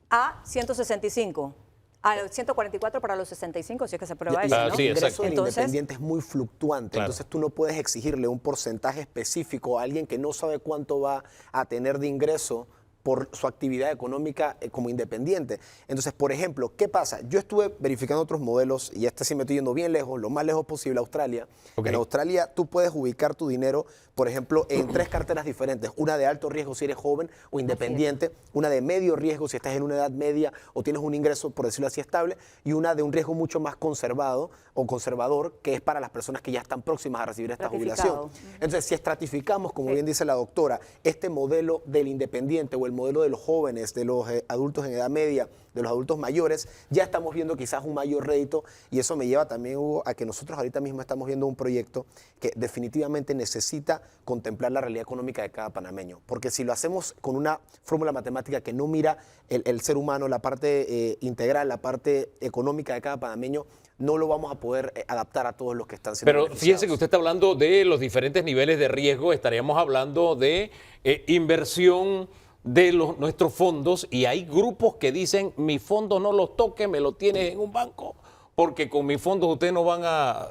A 165, a 144 para los 65, si es que se aprueba eso, ¿no? Sí, El ingreso exacto. del Entonces, independiente es muy fluctuante, Claro. entonces tú no puedes exigirle un porcentaje específico a alguien que no sabe cuánto va a tener de ingreso por su actividad económica como independiente. Entonces, por ejemplo, ¿qué pasa? Yo estuve verificando otros modelos, y sí me estoy yendo bien lejos, lo más lejos posible, Australia. Ok. En Australia tú puedes ubicar tu dinero, por ejemplo, en 3 carteras diferentes. Una de alto riesgo si eres joven o independiente, una de medio riesgo si estás en una edad media o tienes un ingreso, por decirlo así, estable, y una de un riesgo mucho más conservado o conservador, que es para las personas que ya están próximas a recibir esta jubilación. Estratificado. Entonces, si estratificamos, como bien dice la doctora, este modelo del independiente o el modelo de los jóvenes, de los adultos en edad media, de los adultos mayores, ya estamos viendo quizás un mayor rédito, y eso me lleva también, Hugo, a que nosotros ahorita mismo estamos viendo un proyecto que definitivamente necesita contemplar la realidad económica de cada panameño, porque si lo hacemos con una fórmula matemática que no mira el ser humano, la parte integral, la parte económica de cada panameño, no lo vamos a poder adaptar a todos los que están siendo Pero beneficiados. fíjense que usted está hablando de los diferentes niveles de riesgo, estaríamos hablando de inversión de nuestros fondos, y hay grupos que dicen, mi fondo no lo toque, me lo tienes en un banco, porque con mis fondos ustedes no van a...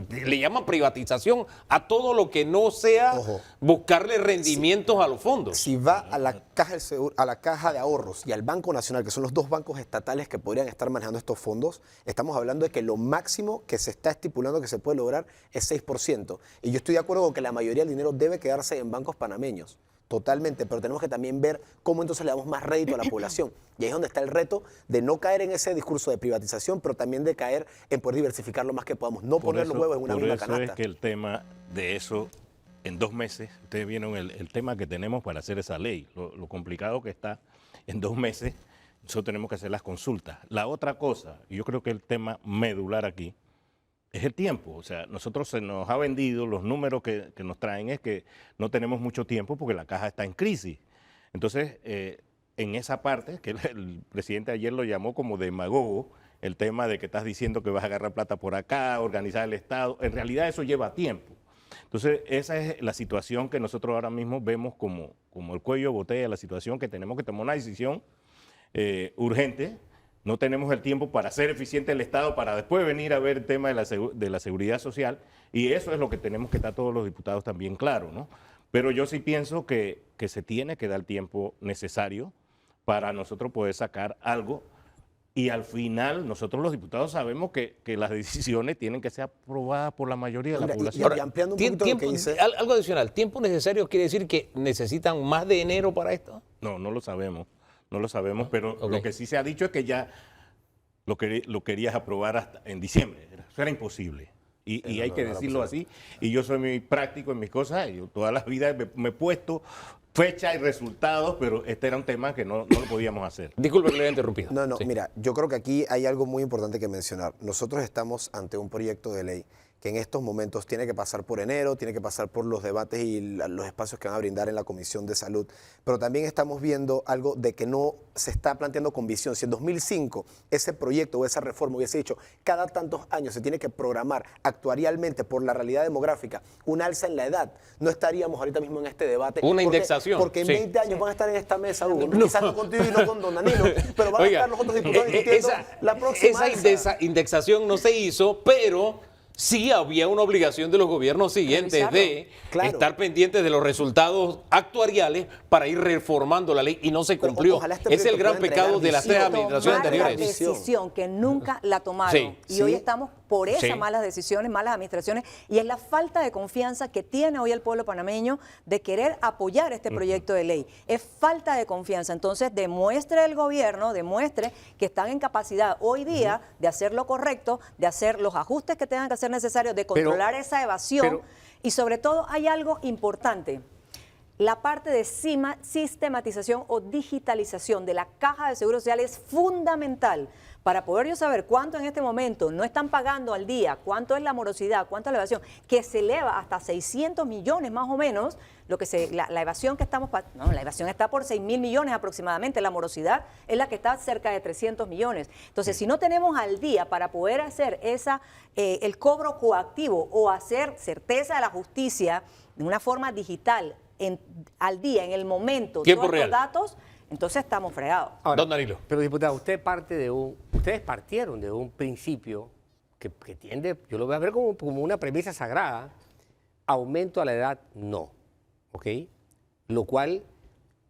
Le llaman privatización a todo lo que no sea buscarle rendimientos a los fondos. Si va a la caja del seguro, a la caja de ahorros y al Banco Nacional, que son los dos bancos estatales que podrían estar manejando estos fondos, estamos hablando de que lo máximo que se está estipulando que se puede lograr es 6%. Y yo estoy de acuerdo con que la mayoría del dinero debe quedarse en bancos panameños. Totalmente, pero tenemos que también ver cómo entonces le damos más rédito a la población. Y ahí es donde está el reto de no caer en ese discurso de privatización, pero también de caer en poder diversificar lo más que podamos. No poner los huevos en una misma canasta. Por eso es que el tema de eso, en 2 meses, ustedes vieron el tema que tenemos para hacer esa ley, lo complicado que está. En 2 meses, nosotros tenemos que hacer las consultas. La otra cosa, yo creo que el tema medular aquí, es el tiempo. O sea, nosotros se nos ha vendido, los números que nos traen es que no tenemos mucho tiempo porque la caja está en crisis. Entonces, en esa parte, que el presidente ayer lo llamó como demagogo, el tema de que estás diciendo que vas a agarrar plata por acá, organizar el Estado, en realidad eso lleva tiempo. Entonces, esa es la situación que nosotros ahora mismo vemos como el cuello de botella, la situación que tenemos que tomar una decisión urgente. No tenemos el tiempo para hacer eficiente el Estado, para después venir a ver el tema de la seguridad social, y eso es lo que tenemos que estar todos los diputados también claros, ¿no? Pero yo sí pienso que se tiene que dar el tiempo necesario para nosotros poder sacar algo, y al final nosotros los diputados sabemos que las decisiones tienen que ser aprobadas por la mayoría de la población. Y ampliando un poquito lo que dice... Algo adicional, ¿tiempo necesario quiere decir que necesitan más de enero para esto? No, no lo sabemos. No lo sabemos, pero lo que sí se ha dicho es que ya lo querías aprobar hasta en diciembre. Eso era imposible. Y hay que decirlo así. Y yo soy muy práctico en mis cosas. Yo toda la vida me he puesto fecha y resultados, pero este era un tema que no lo podíamos hacer. Disculpe que le haya interrumpido. No, Sí. mira, yo creo que aquí hay algo muy importante que mencionar. Nosotros estamos ante un proyecto de ley que en estos momentos tiene que pasar por enero, tiene que pasar por los debates y los espacios que van a brindar en la Comisión de Salud, pero también estamos viendo algo de que no se está planteando con visión. Si en 2005 ese proyecto o esa reforma hubiese dicho cada tantos años se tiene que programar actuarialmente por la realidad demográfica un alza en la edad, no estaríamos ahorita mismo en este debate. Una indexación. Porque en sí. 20 años van a estar en esta mesa, Hugo, quizás no contigo y no con don Danilo, pero van a estar los otros diputados discutiendo la próxima esa indexación no se hizo, pero sí había una obligación de los gobiernos siguientes de estar pendientes de los resultados actuariales para ir reformando la ley, y no se cumplió. Es el gran pecado de las 3 administraciones anteriores. La decisión que nunca la tomaron. Y hoy estamos por esas malas decisiones, malas administraciones, y es la falta de confianza que tiene hoy el pueblo panameño de querer apoyar este proyecto de ley. Es falta de confianza. Entonces, demuestre el gobierno, demuestre que están en capacidad hoy día de hacer lo correcto, de hacer los ajustes que tengan que hacer necesarios, de controlar esa evasión, y sobre todo hay algo importante. La parte de sistematización o digitalización de la Caja de Seguro Social es fundamental para poder yo saber cuánto en este momento no están pagando al día, cuánto es la morosidad, cuánto es la evasión, que se eleva hasta 600 millones más o menos, la evasión que estamos pagando, la evasión está por 6.000 millones aproximadamente, la morosidad es la que está cerca de 300 millones. Entonces, si no tenemos al día para poder hacer el cobro coactivo o hacer certeza de la justicia de una forma digital, al día, en el momento, tiempo todos real. los datos, entonces estamos fregados. Ahora, Don Danilo. Pero diputado, ustedes partieron de un principio que tiende, yo lo voy a ver como una premisa sagrada: aumento a la edad, no, ¿ok? Lo cual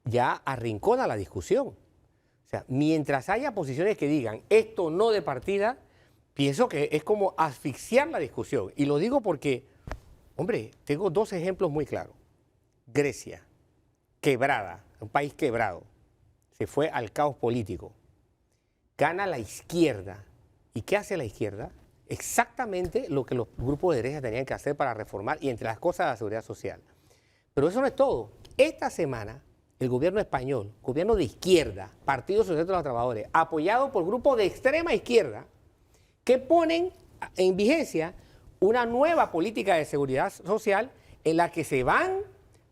ya arrincona la discusión. O sea, mientras haya posiciones que digan esto no de partida, pienso que es como asfixiar la discusión. Y lo digo porque, hombre, tengo 2 ejemplos muy claros. Grecia, quebrada, un país quebrado, se fue al caos político. Gana la izquierda. ¿Y qué hace la izquierda? Exactamente lo que los grupos de derecha tenían que hacer para reformar, y entre las cosas la seguridad social. Pero eso no es todo. Esta semana el gobierno español, gobierno de izquierda, Partido Socialista de los Trabajadores, apoyado por grupos de extrema izquierda, que ponen en vigencia una nueva política de seguridad social en la que se van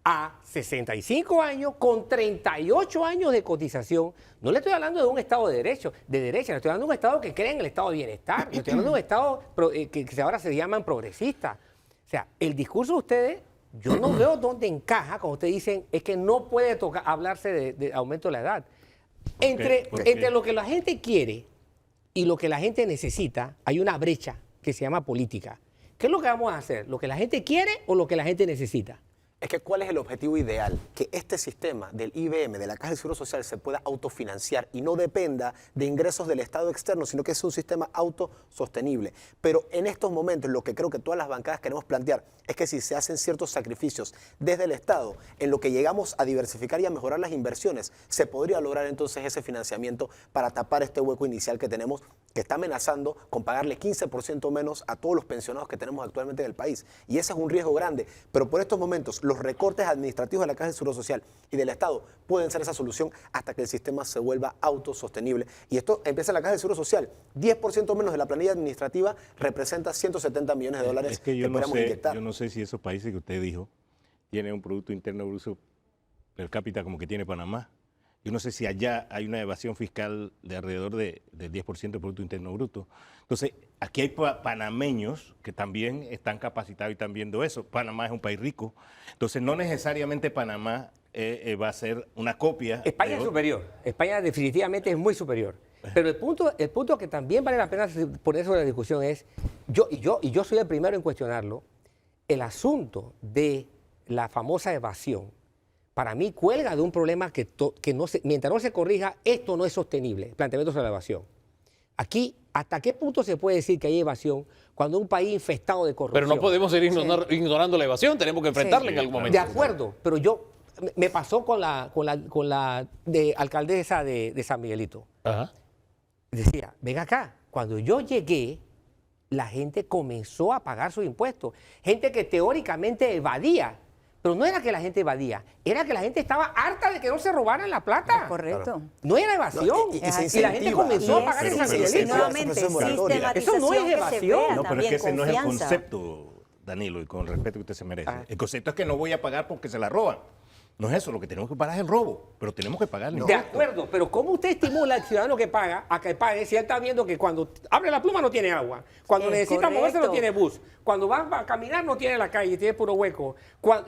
a 65 años con 38 años de cotización. No le estoy hablando de un Estado de derecha, le estoy hablando de un Estado que cree en el Estado de bienestar, le estoy hablando de un Estado que ahora se llaman progresistas. O sea, el discurso de ustedes, yo no veo dónde encaja cuando ustedes dicen es que no puede hablarse de aumento de la edad. Entre lo que la gente quiere y lo que la gente necesita, hay una brecha que se llama política. ¿Qué es lo que vamos a hacer? ¿Lo que la gente quiere o lo que la gente necesita? Es que ¿cuál es el objetivo ideal? Que este sistema del IBM, de la Caja de Seguro Social, se pueda autofinanciar y no dependa de ingresos del Estado externo, sino que es un sistema autosostenible. Pero en estos momentos lo que creo que todas las bancadas queremos plantear es que si se hacen ciertos sacrificios desde el Estado, en lo que llegamos a diversificar y a mejorar las inversiones, se podría lograr entonces ese financiamiento para tapar este hueco inicial que tenemos, que está amenazando con pagarle 15% menos a todos los pensionados que tenemos actualmente en el país. Y ese es un riesgo grande, pero por estos momentos los recortes administrativos de la Caja de Seguro Social y del Estado pueden ser esa solución hasta que el sistema se vuelva autosostenible. Y esto empieza en la Caja de Seguro Social. 10% menos de la planilla administrativa representa 170 millones de dólares es que yo podemos inyectar. Yo no sé si esos países que usted dijo tienen un Producto Interno Bruto per cápita como que tiene Panamá. Yo no sé si allá hay una evasión fiscal de alrededor del 10% del Producto Interno Bruto. Entonces, aquí hay panameños que también están capacitados y están viendo eso. Panamá es un país rico. Entonces, no necesariamente Panamá va a ser una copia. España es superior. España definitivamente es muy superior. Pero el punto que también vale la pena poner sobre la discusión es, yo soy el primero en cuestionarlo, el asunto de la famosa evasión. Para mí cuelga de un problema que mientras no se corrija, esto no es sostenible, el planteamiento sobre la evasión. Aquí, ¿hasta qué punto se puede decir que hay evasión cuando un país infestado de corrupción? Pero no podemos ir ignorando la evasión, tenemos que enfrentarla en algún momento. De acuerdo, pero me pasó con la alcaldesa de San Miguelito. Ajá. Decía, ven acá, cuando yo llegué, la gente comenzó a pagar sus impuestos. Gente que teóricamente evadía. Pero no era que la gente evadía, era que la gente estaba harta de que no se robaran la plata. Correcto. No era evasión. No, y la gente comenzó a pagar esa y nuevamente, eso no es evasión. No, pero es que ese no es el concepto, Danilo, y con el respeto que usted se merece. El concepto es que no voy a pagar porque se la roban. No es eso, lo que tenemos que pagar es el robo, pero tenemos que pagar. De acuerdo, pero ¿cómo usted estimula al ciudadano que paga a que pague si él está viendo que cuando abre la pluma no tiene agua, cuando necesita moverse no tiene bus, cuando va a caminar no tiene la calle, tiene puro hueco? Ahora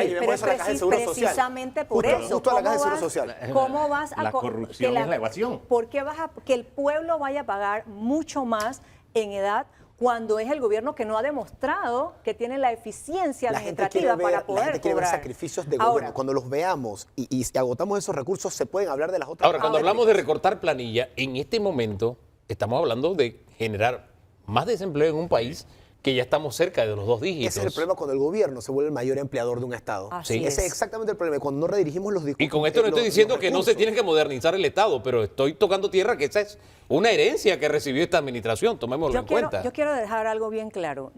llevemos eso a la Caja de Seguro Social. Precisamente por eso. Justo a la Caja de Seguro Social. ¿Cómo vas a la corrupción es la evasión? ¿Por qué vas a que el pueblo vaya a pagar mucho más en edad cuando es el gobierno que no ha demostrado que tiene la eficiencia administrativa para poder La gente quiere ver cobrar sacrificios de gobierno. Cuando los veamos y agotamos esos recursos, se pueden hablar de las otras. Ahora, cuando hablamos de recortar planilla, en este momento estamos hablando de generar más desempleo en un país que ya estamos cerca de los 2 dígitos. Ese es el problema cuando el gobierno se vuelve el mayor empleador de un Estado. Así Ese es exactamente el problema. Cuando no redirigimos los discursos. Y con esto no estoy diciendo que no se tiene que modernizar el Estado, pero estoy tocando tierra que esa es una herencia que recibió esta administración, tomémoslo en cuenta. Yo quiero dejar algo bien claro.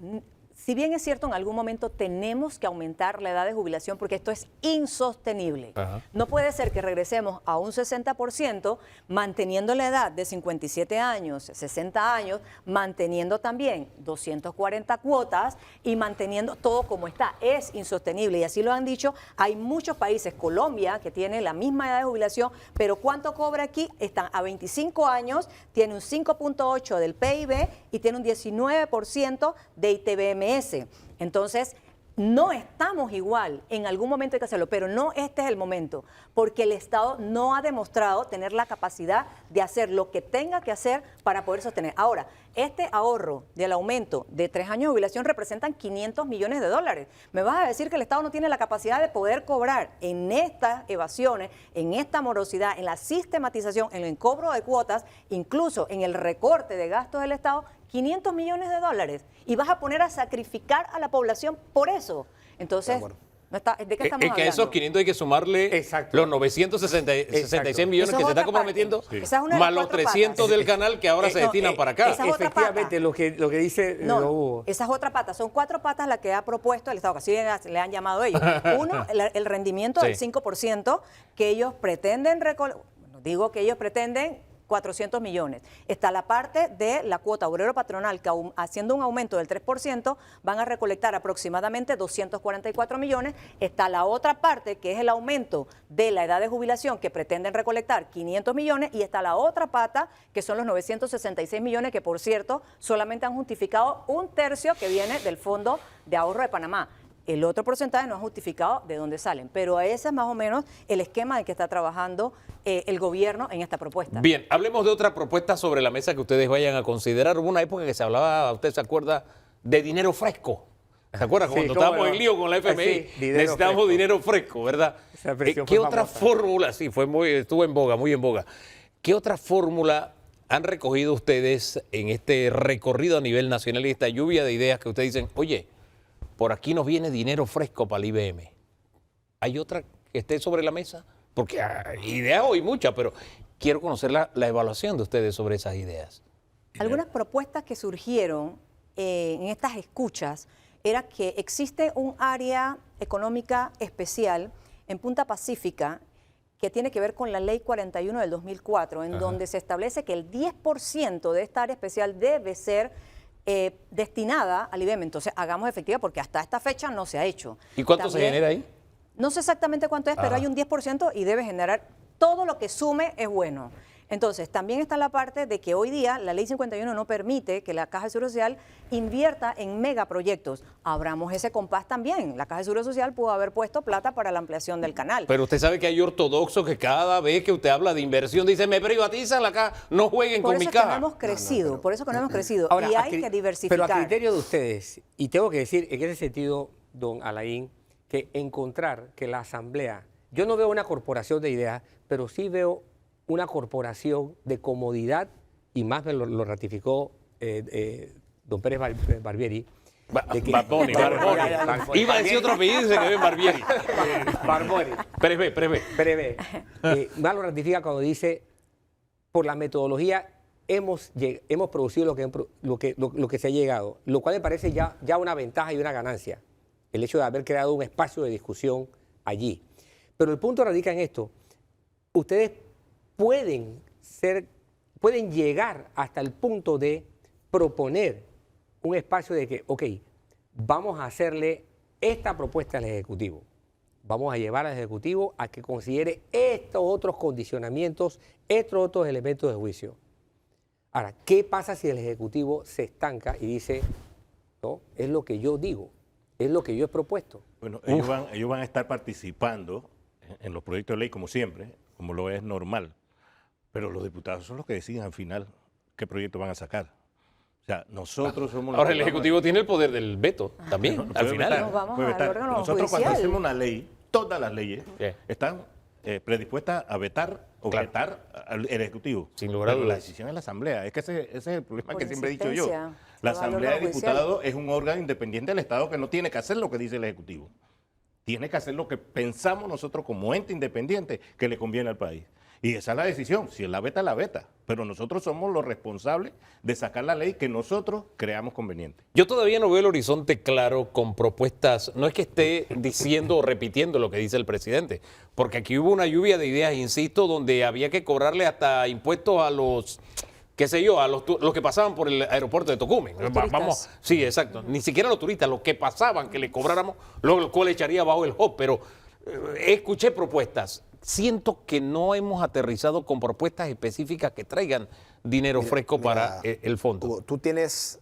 Si bien es cierto, en algún momento tenemos que aumentar la edad de jubilación porque esto es insostenible. Ajá. No puede ser que regresemos a un 60% manteniendo la edad de 57 años, 60 años, manteniendo también 240 cuotas y manteniendo todo como está. Es insostenible y así lo han dicho. Hay muchos países, Colombia, que tiene la misma edad de jubilación, pero ¿cuánto cobra aquí? Están a 25 años, tiene un 5.8 del PIB y tiene un 19% de ITBM. Entonces, no estamos igual, en algún momento hay que hacerlo, pero no este es el momento, porque el Estado no ha demostrado tener la capacidad de hacer lo que tenga que hacer para poder sostener. Ahora, este ahorro del aumento de 3 años de jubilación representan 500 millones de dólares. ¿Me vas a decir que el Estado no tiene la capacidad de poder cobrar en estas evasiones, en esta morosidad, en la sistematización, en el cobro de cuotas, incluso en el recorte de gastos del Estado, 500 millones de dólares? Y vas a poner a sacrificar a la población por eso. Entonces, No está, ¿de qué estamos Es que a esos 500 hay que sumarle Exacto. los 966 millones Esa que es se está otra comprometiendo, parte. Esa es una de más las los cuatro 300 patas. del canal que ahora se destinan para acá. esa es otra Efectivamente, lo que dice don No, Hugo. esa es otra pata. Son 4 patas las que ha propuesto el Estado, que así le han llamado ellos. Uno, el rendimiento del 5% que ellos pretenden, digo que ellos pretenden 400 millones. Está la parte de la cuota obrero patronal, que haciendo un aumento del 3%, van a recolectar aproximadamente 244 millones. Está la otra parte, que es el aumento de la edad de jubilación, que pretenden recolectar 500 millones. Y está la otra pata, que son los 966 millones, que por cierto, solamente han justificado un tercio que viene del Fondo de Ahorro de Panamá. El otro porcentaje no ha justificado de dónde salen, pero ese es más o menos el esquema en que está trabajando el gobierno en esta propuesta. Bien, hablemos de otra propuesta sobre la mesa que ustedes vayan a considerar. Hubo una época que se hablaba, ¿usted se acuerda?, de dinero fresco. ¿Se acuerda? Sí, Cuando cómo estábamos no. en lío con la FMI, Sí, dinero necesitábamos fresco. dinero fresco, ¿verdad? Esa expresión ¿Qué fue otra famosa. fórmula? Sí, estuvo en boga, muy en boga. ¿Qué otra fórmula han recogido ustedes en este recorrido a nivel nacional y esta lluvia de ideas que ustedes dicen, oye, por aquí nos viene dinero fresco para el IBM? ¿Hay otra que esté sobre la mesa? Porque ideas hoy muchas, pero quiero conocer la evaluación de ustedes sobre esas ideas. Algunas propuestas que surgieron en estas escuchas era que existe un área económica especial en Punta Pacífica que tiene que ver con la Ley 41 del 2004, en donde se establece que el 10% de esta área especial debe ser destinada al IBM. Entonces, hagamos efectiva porque hasta esta fecha no se ha hecho. ¿Y cuánto se genera ahí? No sé exactamente cuánto es, pero hay un 10% y debe generar todo lo que sume es bueno. Entonces, también está la parte de que hoy día la Ley 51 no permite que la Caja de Seguro Social invierta en megaproyectos. Abramos ese compás también. La Caja de Seguro Social pudo haber puesto plata para la ampliación del canal. Pero usted sabe que hay ortodoxos que cada vez que usted habla de inversión dicen, me privatizan la caja, no jueguen Por con mi eso es que no caja. hemos crecido, por eso que no hemos crecido. Ahora, y hay que diversificar. Pero a criterio de ustedes, y tengo que decir en ese sentido, don Alain, que encontrar que la Asamblea, yo no veo una corporación de ideas, pero sí veo una corporación de comodidad, y más me lo ratificó don Pérez Barbieri. Barboni. Iba a decir otro apellido y se quedó en Barbieri. Barboni. Pérez. Más lo ratifica cuando dice, por la metodología hemos producido lo que se ha llegado, lo cual me parece ya una ventaja y una ganancia, el hecho de haber creado un espacio de discusión allí. Pero el punto radica en esto. Ustedes pueden llegar hasta el punto de proponer un espacio de que, ok, vamos a hacerle esta propuesta al Ejecutivo. Vamos a llevar al Ejecutivo a que considere estos otros condicionamientos, estos otros elementos de juicio. Ahora, ¿qué pasa si el Ejecutivo se estanca y dice, no, es lo que yo digo, es lo que yo he propuesto? Bueno, ellos van a estar participando en los proyectos de ley como siempre, como lo es normal, pero los diputados son los que deciden al final qué proyecto van a sacar. O sea, nosotros somos... Ahora el Ejecutivo tiene el poder del veto también, al final. Nos vamos al órgano Nosotros judicial. cuando hacemos una ley, todas las leyes ¿Qué? están predispuestas a vetar o Claro. vetar al Ejecutivo. Sin lugar a Pero dudas. la decisión es la Asamblea. Es que ese es el problema Por que siempre he dicho yo. insistencia, La se va al Asamblea de órgano judicial. Diputados es un órgano independiente del Estado que no tiene que hacer lo que dice el Ejecutivo. Tiene que hacer lo que pensamos nosotros como ente independiente que le conviene al país. Y esa es la decisión. Si él la veta, la veta. Pero nosotros somos los responsables de sacar la ley que nosotros creamos conveniente. Yo todavía no veo el horizonte claro con propuestas, no es que esté diciendo o repitiendo lo que dice el presidente, porque aquí hubo una lluvia de ideas, insisto, donde había que cobrarle hasta impuestos a los, qué sé yo, a los que pasaban por el aeropuerto de Tocumen. Los turistas. Vamos, sí, exacto. Ni siquiera los turistas, los que pasaban, que le cobráramos, luego el cual echaría bajo el hop, pero escuché propuestas. Siento que no hemos aterrizado con propuestas específicas que traigan dinero fresco para el fondo. Hugo, tú tienes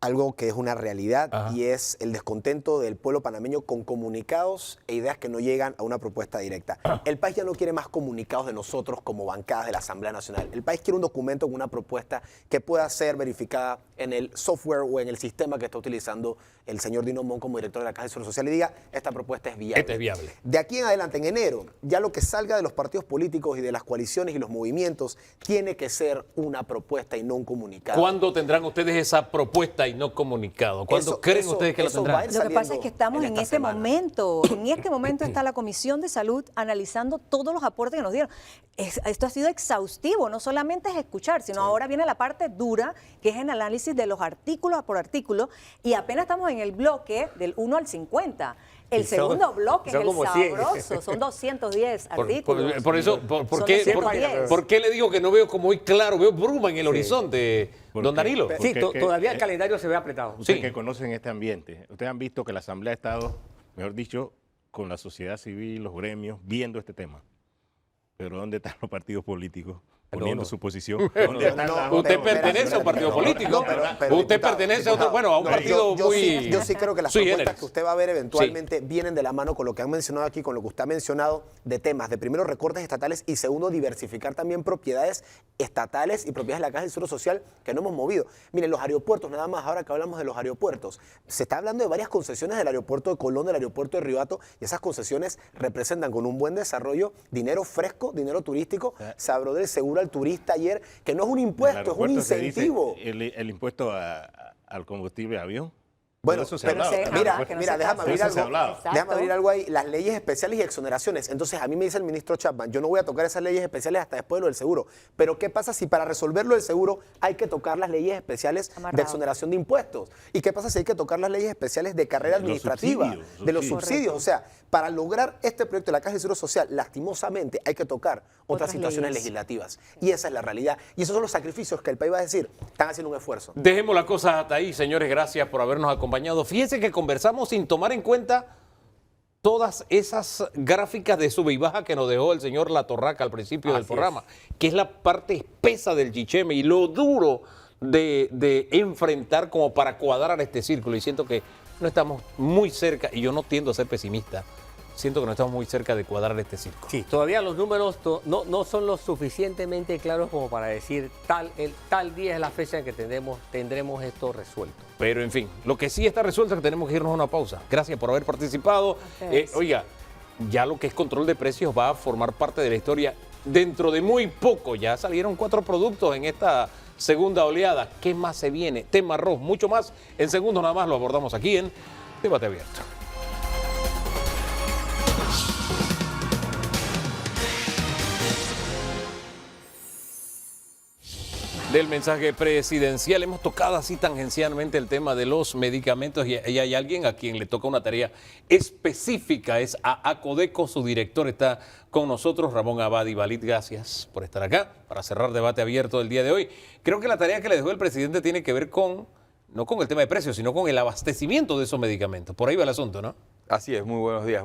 algo que es una realidad y es el descontento del pueblo panameño con comunicados e ideas que no llegan a una propuesta directa. El país ya no quiere más comunicados de nosotros como bancadas de la Asamblea Nacional. El país quiere un documento con una propuesta que pueda ser verificada en el software o en el sistema que está utilizando el señor Dino Mon como director de la Caja de Seguro Social y diga, esta propuesta es viable. Esta es viable. De aquí en adelante, en enero, ya lo que salga de los partidos políticos y de las coaliciones y los movimientos tiene que ser una propuesta y no un comunicado. ¿Cuándo tendrán ustedes esa propuesta y no comunicado. ¿Cuándo creen ustedes que lo eso va a tendrán? ir Lo que pasa es saliendo que estamos en esta este semana. momento, en este momento está la Comisión de Salud analizando todos los aportes que nos dieron. Esto ha sido exhaustivo, no solamente es escuchar, sino ahora viene la parte dura, que es el análisis de los artículos por artículo, y apenas estamos en el bloque del 1 al 50. El Y son- segundo bloque es son el como 100. sabroso, son 210 artículos. Por eso, ¿por Son qué, 210. por qué le digo que no veo como muy claro, veo bruma en el horizonte, ¿Por don qué? Danilo? Sí, Porque todavía el calendario se ve apretado. Ustedes Sí. que conocen este ambiente, ustedes han visto que la Asamblea ha estado, mejor dicho, con la sociedad civil, los gremios, viendo este tema. Pero ¿dónde están los partidos políticos poniendo su posición? ¿Dónde están las- Usted pero, pertenece a un partido político. pero, Usted diputado, pertenece a otro, diputado, bueno, a un no, partido yo muy. sí, yo sí creo que las sui propuestas generis. que usted va a ver eventualmente vienen de la mano con lo que han mencionado aquí, con lo que usted ha mencionado de temas, de primero recortes estatales y segundo diversificar también propiedades estatales y propiedades de la Caja del Seguro Social que no hemos movido. Miren, los aeropuertos, nada más ahora que hablamos de los aeropuertos, se está hablando de varias concesiones del aeropuerto de Colón, del aeropuerto de Río Hato, y esas concesiones representan con un buen desarrollo dinero fresco, dinero turístico, se habló del seguro al turista ayer, que no es un en el impuesto, es un aeropuerto se dice incentivo. el impuesto al combustible de avión. Bueno, De eso se pero hablaba. mira, que no mira, se déjame pase. abrir De eso se algo. hablaba. Déjame abrir algo ahí. Las leyes especiales y exoneraciones. Entonces, a mí me dice el ministro Chapman, yo no voy a tocar esas leyes especiales hasta después de lo del seguro. Pero, ¿qué pasa si para resolverlo del seguro hay que tocar las leyes especiales de Amarrado. exoneración de impuestos? ¿Y qué pasa si hay que tocar las leyes especiales de carrera Los administrativa? subsidios, De los subsidios. subsidios. O sea, para lograr este proyecto de la Caja de Seguro Social, lastimosamente hay que tocar otras situaciones leyes. legislativas. Y esa es la realidad. Y esos son los sacrificios que el país va a decir, están haciendo un esfuerzo. Dejemos la cosa hasta ahí, señores. Gracias por habernos acompañado. Fíjense que conversamos sin tomar en cuenta todas esas gráficas de sube y baja que nos dejó el señor La Torraca al principio del programa, que es la parte espesa del chicheme y lo duro de enfrentar como para cuadrar este círculo. Y siento que no estamos muy cerca, y yo no tiendo a ser pesimista, siento que no estamos muy cerca de cuadrar este círculo. Sí, todavía los números no son lo suficientemente claros como para decir tal día es la fecha en que tendremos esto resuelto. Pero en fin, lo que sí está resuelto es que tenemos que irnos a una pausa. Gracias por haber participado. Gracias. Oiga, ya lo que es control de precios va a formar parte de la historia dentro de muy poco. Ya salieron 4 productos en esta segunda oleada. ¿Qué más se viene? Tema arroz, mucho más. En segundos nada más lo abordamos aquí en Debate Abierto. Del mensaje presidencial hemos tocado así tangencialmente el tema de los medicamentos y hay alguien a quien le toca una tarea específica, es a Acodeco, su director está con nosotros, Ramón Abadi Valid, gracias por estar acá para cerrar debate abierto del día de hoy. Creo que la tarea que le dejó el presidente tiene que ver con, no con el tema de precios, sino con el abastecimiento de esos medicamentos. Por ahí va el asunto, ¿no? Así es, muy buenos días,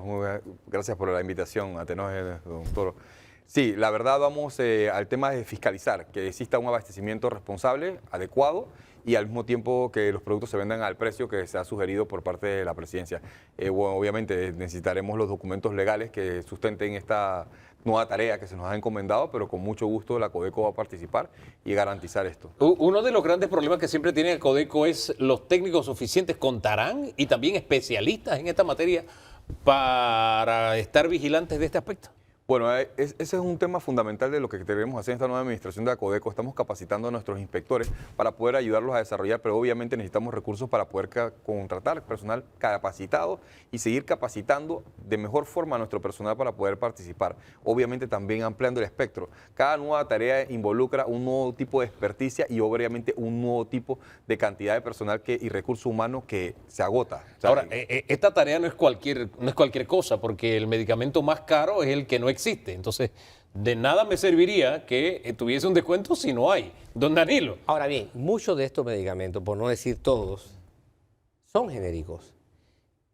gracias por la invitación, Atenor, don Toro. Sí, la verdad vamos al tema de fiscalizar, que exista un abastecimiento responsable, adecuado y al mismo tiempo que los productos se vendan al precio que se ha sugerido por parte de la presidencia. Bueno, obviamente necesitaremos los documentos legales que sustenten esta nueva tarea que se nos ha encomendado, pero con mucho gusto la Codeco va a participar y garantizar esto. Uno de los grandes problemas que siempre tiene Acodeco es los técnicos suficientes. ¿Contarán y también especialistas en esta materia para estar vigilantes de este aspecto? Bueno, ese es un tema fundamental de lo que queremos hacer en esta nueva administración de Acodeco. Estamos capacitando a nuestros inspectores para poder ayudarlos a desarrollar, pero obviamente necesitamos recursos para poder contratar personal capacitado y seguir capacitando de mejor forma a nuestro personal para poder participar. Obviamente también ampliando el espectro. Cada nueva tarea involucra un nuevo tipo de experticia y obviamente un nuevo tipo de cantidad de personal y recurso humano que se agota. O sea, Ahora, esta tarea no es cualquier cosa, porque el medicamento más caro es el que no existe. Entonces, de nada me serviría que tuviese un descuento si no hay. Don Danilo. Ahora bien, muchos de estos medicamentos, por no decir todos, son genéricos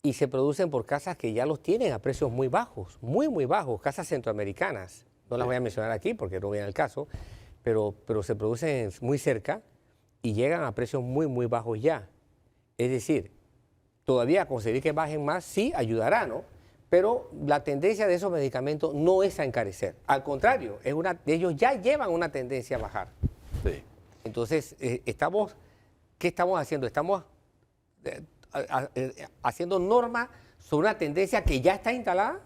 y se producen por casas que ya los tienen a precios muy bajos, muy bajos, casas centroamericanas. No las voy a mencionar aquí porque no viene al caso, pero se producen muy cerca y llegan a precios muy bajos ya. Es decir, todavía conseguir que bajen más sí ayudará, ¿no? Pero la tendencia de esos medicamentos no es a encarecer. Al contrario, ellos ya llevan una tendencia a bajar. sí. Entonces, ¿qué estamos haciendo? Estamos haciendo normas sobre una tendencia que ya está instalada.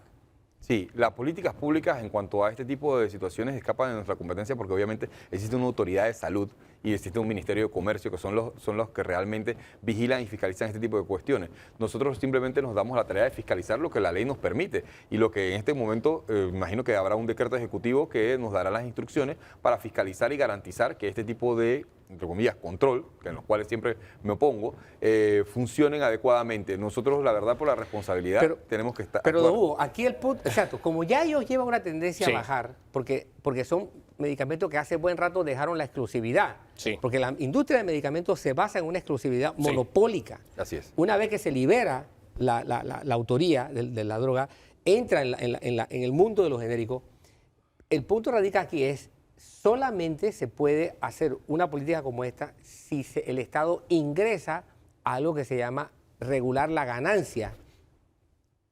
Sí, las políticas públicas en cuanto a este tipo de situaciones escapan de nuestra competencia porque obviamente existe una autoridad de salud y existe un Ministerio de Comercio que son los que realmente vigilan y fiscalizan este tipo de cuestiones. Nosotros simplemente nos damos la tarea de fiscalizar lo que la ley nos permite y lo que en este momento, imagino que habrá un decreto ejecutivo que nos dará las instrucciones para fiscalizar y garantizar que este tipo de, entre comillas, control, en los cuales siempre me opongo, funcionen adecuadamente. Nosotros, la verdad, por la responsabilidad, tenemos que estar... Pero, don Hugo, aquí el punto, exacto, como ya ellos llevan una tendencia a bajar, porque son medicamentos que hace buen rato dejaron la exclusividad, porque la industria de medicamentos se basa en una exclusividad monopólica. Así es. Una vez que se libera la autoría de la droga, entra en el mundo de los genéricos. El punto radica aquí es, solamente se puede hacer una política como esta si el Estado ingresa a algo que se llama regular la ganancia.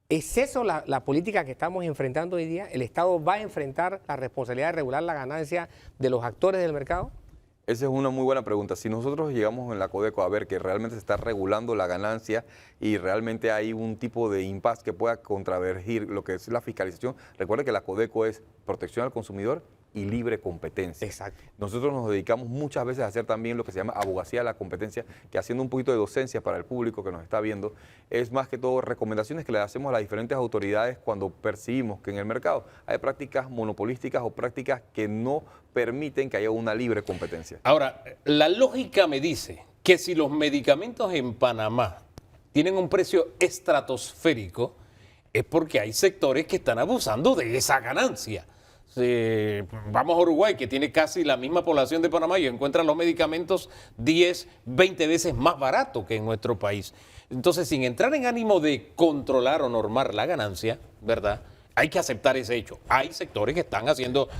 ¿Es eso la política que estamos enfrentando hoy día? ¿El Estado va a enfrentar la responsabilidad de regular la ganancia de los actores del mercado? Esa es una muy buena pregunta. Si nosotros llegamos en la Codeco a ver que realmente se está regulando la ganancia y realmente hay un tipo de impasse que pueda contravergir lo que es la fiscalización, recuerde que la Codeco es protección al consumidor y libre competencia. Exacto. Nosotros nos dedicamos muchas veces a hacer también lo que se llama abogacía de la competencia, que haciendo un poquito de docencia para el público que nos está viendo, es más que todo recomendaciones que le hacemos a las diferentes autoridades cuando percibimos que en el mercado hay prácticas monopolísticas o prácticas que no permiten que haya una libre competencia. Ahora, la lógica me dice que si los medicamentos en Panamá tienen un precio estratosférico, es porque hay sectores que están abusando de esa ganancia. Vamos a Uruguay, que tiene casi la misma población de Panamá y encuentran los medicamentos 10, 20 veces más baratos que en nuestro país. Entonces, sin entrar en ánimo de controlar o normar la ganancia, ¿verdad? Hay que aceptar ese hecho. Hay sectores que están haciendo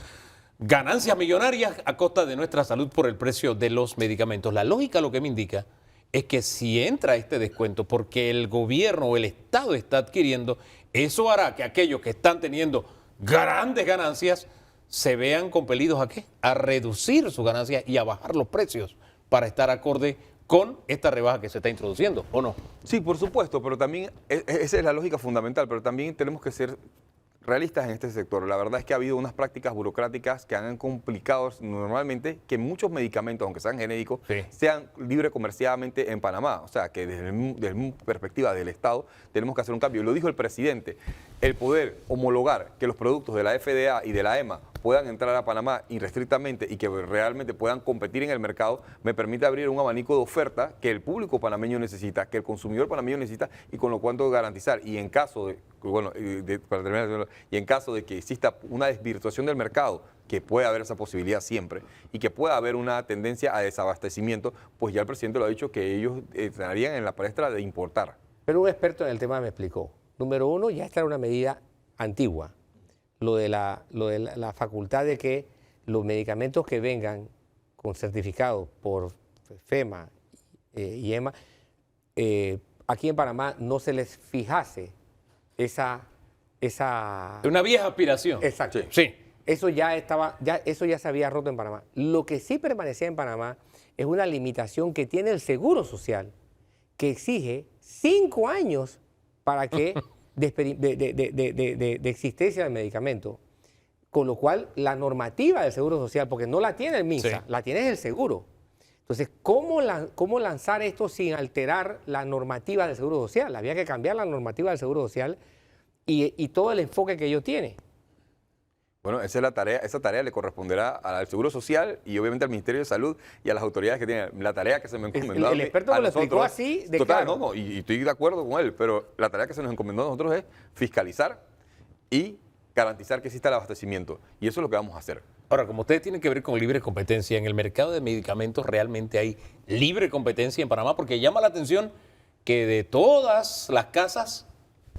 ganancias millonarias a costa de nuestra salud por el precio de los medicamentos. La lógica lo que me indica es que si entra este descuento porque el gobierno o el Estado está adquiriendo, eso hará que aquellos que están teniendo grandes ganancias se vean compelidos ¿a qué? A reducir sus ganancias y a bajar los precios para estar acorde con esta rebaja que se está introduciendo, ¿o no? Sí, por supuesto, pero también esa es la lógica fundamental, pero también tenemos que ser realistas en este sector. La verdad es que ha habido unas prácticas burocráticas que han complicado normalmente que muchos medicamentos, aunque sean genéricos, sean libre comercialmente en Panamá. O sea, que desde perspectiva del Estado tenemos que hacer un cambio. Lo dijo el presidente, el poder homologar que los productos de la FDA y de la EMA puedan entrar a Panamá irrestrictamente y que realmente puedan competir en el mercado, me permite abrir un abanico de oferta que el público panameño necesita, que el consumidor panameño necesita y con lo cual garantizar. Y en caso de, para terminar, y en caso de que exista una desvirtuación del mercado, que puede haber esa posibilidad siempre, y que pueda haber una tendencia a desabastecimiento, pues ya el presidente lo ha dicho que ellos estarían en la palestra de importar. Pero un experto en el tema me explicó. Número uno, ya esta era una medida antigua. Lo de la facultad de que los medicamentos que vengan con certificado por FEMA y EMA, aquí en Panamá no se les fijase esa... Una vieja aspiración. Exacto. Sí. Eso ya se había roto en Panamá. Lo que sí permanecía en Panamá es una limitación que tiene el Seguro Social, que exige 5 años para que de existencia del medicamento, con lo cual la normativa del Seguro Social, porque no la tiene el MINSA, la tiene el Seguro. Entonces, ¿cómo lanzar esto sin alterar la normativa del Seguro Social? Había que cambiar la normativa del Seguro Social y todo el enfoque que ello tiene. Bueno, esa tarea le corresponderá al Seguro Social y obviamente al Ministerio de Salud y a las autoridades que tienen la tarea que se me encomendó. El experto me lo explicó así de total, claro. Y estoy de acuerdo con él, pero la tarea que se nos encomendó a nosotros es fiscalizar y garantizar que exista el abastecimiento. Y eso es lo que vamos a hacer. Ahora, como ustedes tienen que ver con libre competencia, en el mercado de medicamentos realmente hay libre competencia en Panamá, porque llama la atención que de todas las casas,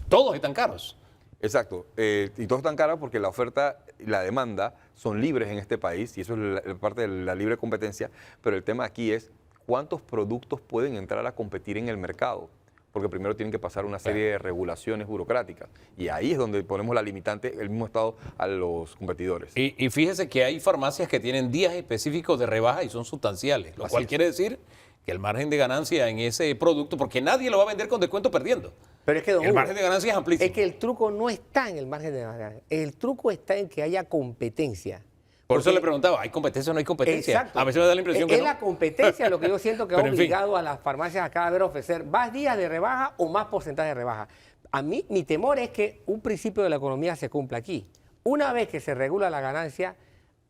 todos están caros. Exacto, y todos están caros porque la oferta y la demanda son libres en este país y eso es parte de la libre competencia, pero el tema aquí es cuántos productos pueden entrar a competir en el mercado, porque primero tienen que pasar una serie de regulaciones burocráticas y ahí es donde ponemos la limitante, el mismo Estado, a los competidores. Y fíjese que hay farmacias que tienen días específicos de rebaja y son sustanciales, lo cual quiere decir que el margen de ganancia en ese producto, porque nadie lo va a vender con descuento perdiendo. Pero es que, el margen de ganancia es amplísimo. Es que el truco no está en el margen de ganancia. El truco está en que haya competencia. Por eso Porque- le preguntaba, ¿hay competencia o no hay competencia? Exacto. A veces me da la impresión que es no. la competencia lo que yo siento que ha Pero, en fin. obligado a las farmacias a cada vez ofrecer más días de rebaja o más porcentaje de rebaja. A mí, mi temor es que un principio de la economía se cumpla aquí. Una vez que se regula la ganancia,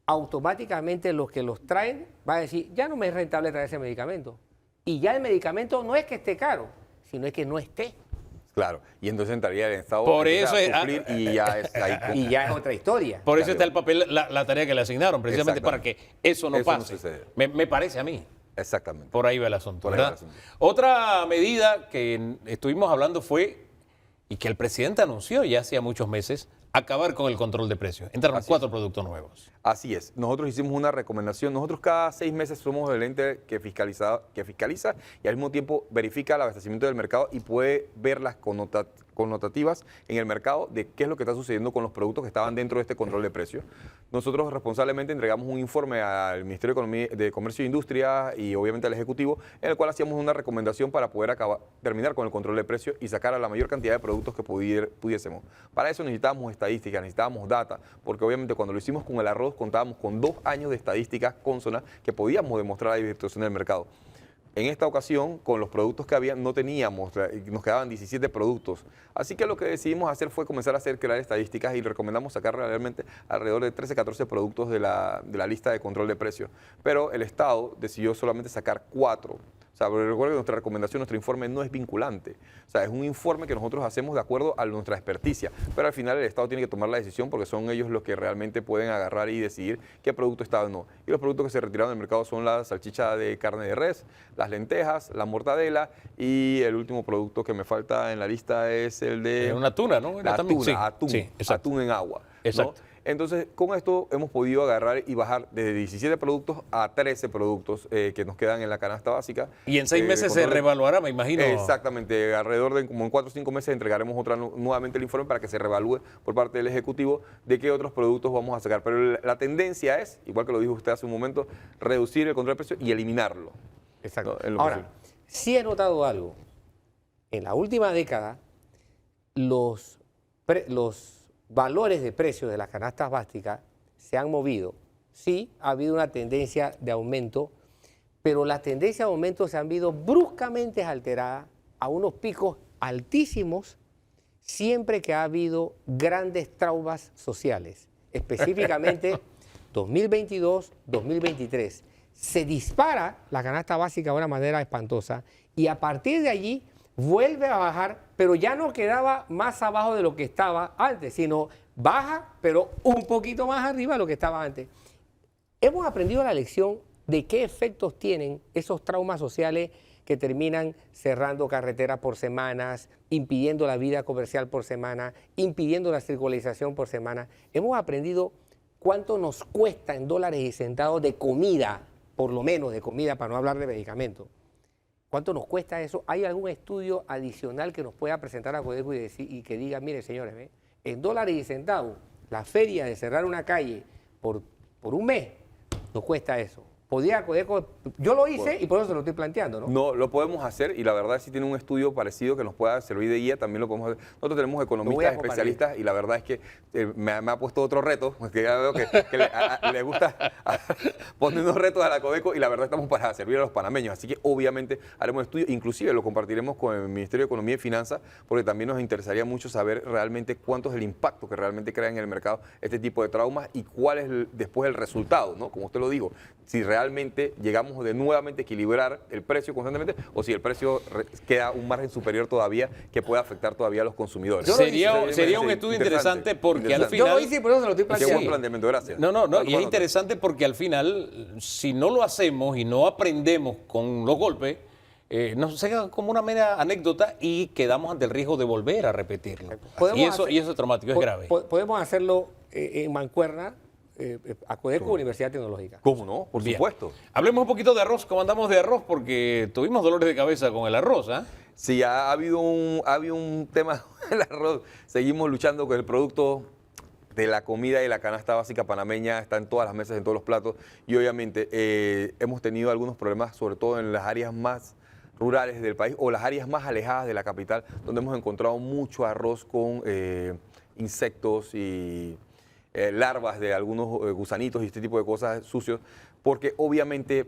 automáticamente los que los traen van a decir, ya no me es rentable traer ese medicamento. Y ya el medicamento no es que esté caro, sino es que no esté. Claro, y entonces entraría el Estado Por empieza eso a es- suplir y ya es ahí. Y ya es otra historia. Por eso Claro. está el papel, la tarea que le asignaron, precisamente para que eso no Eso no pase. sucede. Me parece a mí. Exactamente. Por ahí va el asunto, Por ahí va ¿verdad? el asunto. Otra medida que estuvimos hablando fue, y que el presidente anunció ya hacía muchos meses, acabar con el control de precios. Entraron 4 productos nuevos. Así es. Nosotros hicimos una recomendación. Nosotros cada 6 meses somos el ente que fiscaliza y al mismo tiempo verifica el abastecimiento del mercado y puede ver las connotativas en el mercado de qué es lo que está sucediendo con los productos que estaban dentro de este control de precios. Nosotros responsablemente entregamos un informe al Ministerio de Comercio e Industria y obviamente al Ejecutivo, en el cual hacíamos una recomendación para poder terminar con el control de precios y sacar a la mayor cantidad de productos que pudiésemos. Para eso necesitábamos estadísticas, necesitábamos data, porque obviamente cuando lo hicimos con el arroz contábamos con 2 años de estadísticas consonas que podíamos demostrar la diversificación del mercado. En esta ocasión, con los productos que había, no teníamos, nos quedaban 17 productos. Así que lo que decidimos hacer fue comenzar a crear estadísticas y recomendamos sacar realmente alrededor de 13, 14 productos de la lista de control de precios. Pero el Estado decidió solamente sacar 4. O sea, pero recuerden que nuestra recomendación, nuestro informe no es vinculante. O sea, es un informe que nosotros hacemos de acuerdo a nuestra experticia. Pero al final el Estado tiene que tomar la decisión porque son ellos los que realmente pueden agarrar y decidir qué producto está o no. Y los productos que se retiraron del mercado son la salchicha de carne de res, las lentejas, la mortadela y el último producto que me falta en la lista es el de... Una tuna, ¿no? La También, sí, atún, sí, exacto. atún en agua. ¿no? Exacto. Entonces, con esto hemos podido agarrar y bajar de 17 productos a 13 productos que nos quedan en la canasta básica. Y en 6 meses se control de- reevaluará, me imagino. Exactamente, alrededor de como en 4 o 5 meses entregaremos nuevamente el informe para que se reevalúe por parte del Ejecutivo de qué otros productos vamos a sacar. Pero la tendencia es, igual que lo dijo usted hace un momento, reducir el control de precios y eliminarlo. Exacto. ¿no? En lo Ahora, posible. sí he notado algo. En la última década, los valores de precios de las canastas básicas se han movido. Sí, ha habido una tendencia de aumento, pero las tendencias de aumento se han visto bruscamente alteradas a unos picos altísimos siempre que ha habido grandes traumas sociales, específicamente 2022, 2023. Se dispara la canasta básica de una manera espantosa y a partir de allí vuelve a bajar, pero ya no quedaba más abajo de lo que estaba antes, sino baja, pero un poquito más arriba de lo que estaba antes. Hemos aprendido la lección de qué efectos tienen esos traumas sociales que terminan cerrando carreteras por semanas, impidiendo la vida comercial por semana, impidiendo la circulación por semana. Hemos aprendido cuánto nos cuesta en dólares y centavos de comida, por lo menos de comida, para no hablar de medicamentos. ¿Cuánto nos cuesta eso? ¿Hay algún estudio adicional que nos pueda presentar a Codeco y que diga, mire señores, ¿ve? En dólares y centavos, la feria de cerrar una calle por un mes nos cuesta eso? Podría Codeco, yo lo hice y por eso se lo estoy planteando, ¿no? No, lo podemos hacer y la verdad si tiene un estudio parecido que nos pueda servir de guía, también lo podemos hacer. Nosotros tenemos voy a economistas compartir. especialistas y la verdad es que me ha puesto otro reto, que ya veo que le gusta poner unos retos a la Codeco y la verdad estamos para servir a los panameños. Así que obviamente haremos estudio, inclusive lo compartiremos con el Ministerio de Economía y Finanzas porque también nos interesaría mucho saber realmente cuánto es el impacto que realmente crea en el mercado este tipo de traumas y cuál es después el resultado, ¿no? Como usted lo dijo, si realmente llegamos de nuevamente equilibrar el precio constantemente o si el precio queda un margen superior todavía que pueda afectar todavía a los consumidores. Sería un estudio interesante porque al final... Yo lo hice y por eso se lo estoy Qué planteando. buen planteamiento, gracias. No, y es Bueno, interesante porque al final, si no lo hacemos y no aprendemos con los golpes, nos llega como una mera anécdota y quedamos ante el riesgo de volver a repetirlo. Y eso es traumático, es grave. Podemos hacerlo en mancuerna, a Codeco Universidad Tecnológica. ¿Cómo no? Por Bien. supuesto. Hablemos un poquito de arroz, ¿cómo andamos de arroz? Porque tuvimos dolores de cabeza con el arroz, ¿ah? Sí, ha habido un tema del arroz. Seguimos luchando con el producto de la comida y la canasta básica panameña, está en todas las mesas, en todos los platos. Y obviamente hemos tenido algunos problemas, sobre todo en las áreas más rurales del país o las áreas más alejadas de la capital, donde hemos encontrado mucho arroz con insectos y larvas de algunos gusanitos y este tipo de cosas sucios, porque obviamente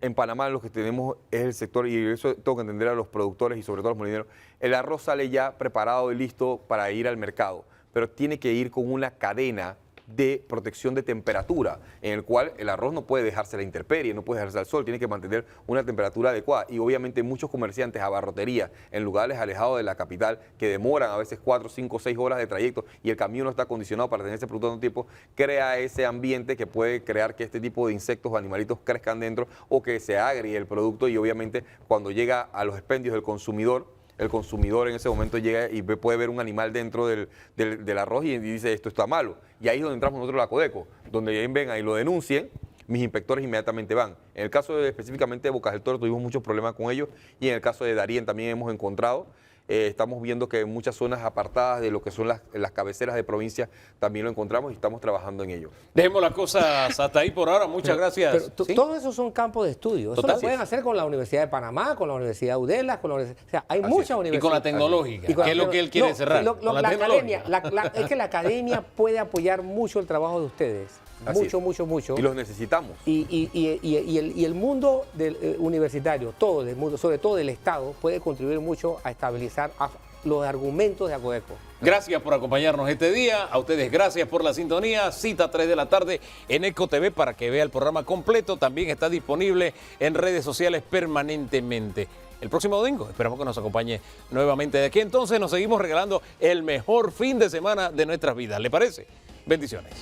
en Panamá lo que tenemos es el sector, y eso tengo que entender a los productores y sobre todo a los molineros, el arroz sale ya preparado y listo para ir al mercado, pero tiene que ir con una cadena de protección de temperatura, en el cual el arroz no puede dejarse a la intemperie, no puede dejarse al sol, tiene que mantener una temperatura adecuada. Y obviamente muchos comerciantes, abarroterías, en lugares alejados de la capital, que demoran a veces 4, 5, 6 horas de trayecto y el camión no está acondicionado para tener ese producto tanto tiempo, crea ese ambiente que puede crear que este tipo de insectos o animalitos crezcan dentro o que se agrie el producto, y obviamente cuando llega a los expendios del consumidor, el consumidor en ese momento llega y puede ver un animal dentro del arroz y dice esto está malo. Y ahí es donde entramos nosotros la Codeco, donde vengan y lo denuncien, mis inspectores inmediatamente van. En el caso específicamente de Bocas del Toro tuvimos muchos problemas con ellos, y en el caso de Darién también hemos encontrado. Estamos viendo que en muchas zonas apartadas de lo que son las cabeceras de provincia también lo encontramos y estamos trabajando en ello. Dejemos las cosas hasta ahí por ahora. Muchas gracias. Pero ¿Sí? todos esos son campos de estudio. Eso Total. lo pueden hacer con la Universidad de Panamá, con la Universidad de Udela, con la Universidad... O sea, hay muchas universidades. Y con la tecnológica, Y con que es lo que él quiere no, cerrar. Con la la tecnológica. academia, es que la academia puede apoyar mucho el trabajo de ustedes. Así Mucho, es. mucho, mucho. Y los necesitamos. Y el mundo universitario, todo el mundo, sobre todo del Estado, puede contribuir mucho a estabilizar los argumentos de Acodeco. Gracias por acompañarnos este día. A ustedes gracias por la sintonía. Cita 3 de la tarde en Eco TV para que vea el programa completo. También está disponible en redes sociales permanentemente. El próximo domingo esperamos que nos acompañe nuevamente. De aquí entonces nos seguimos regalando el mejor fin de semana de nuestras vidas. ¿Le parece? Bendiciones.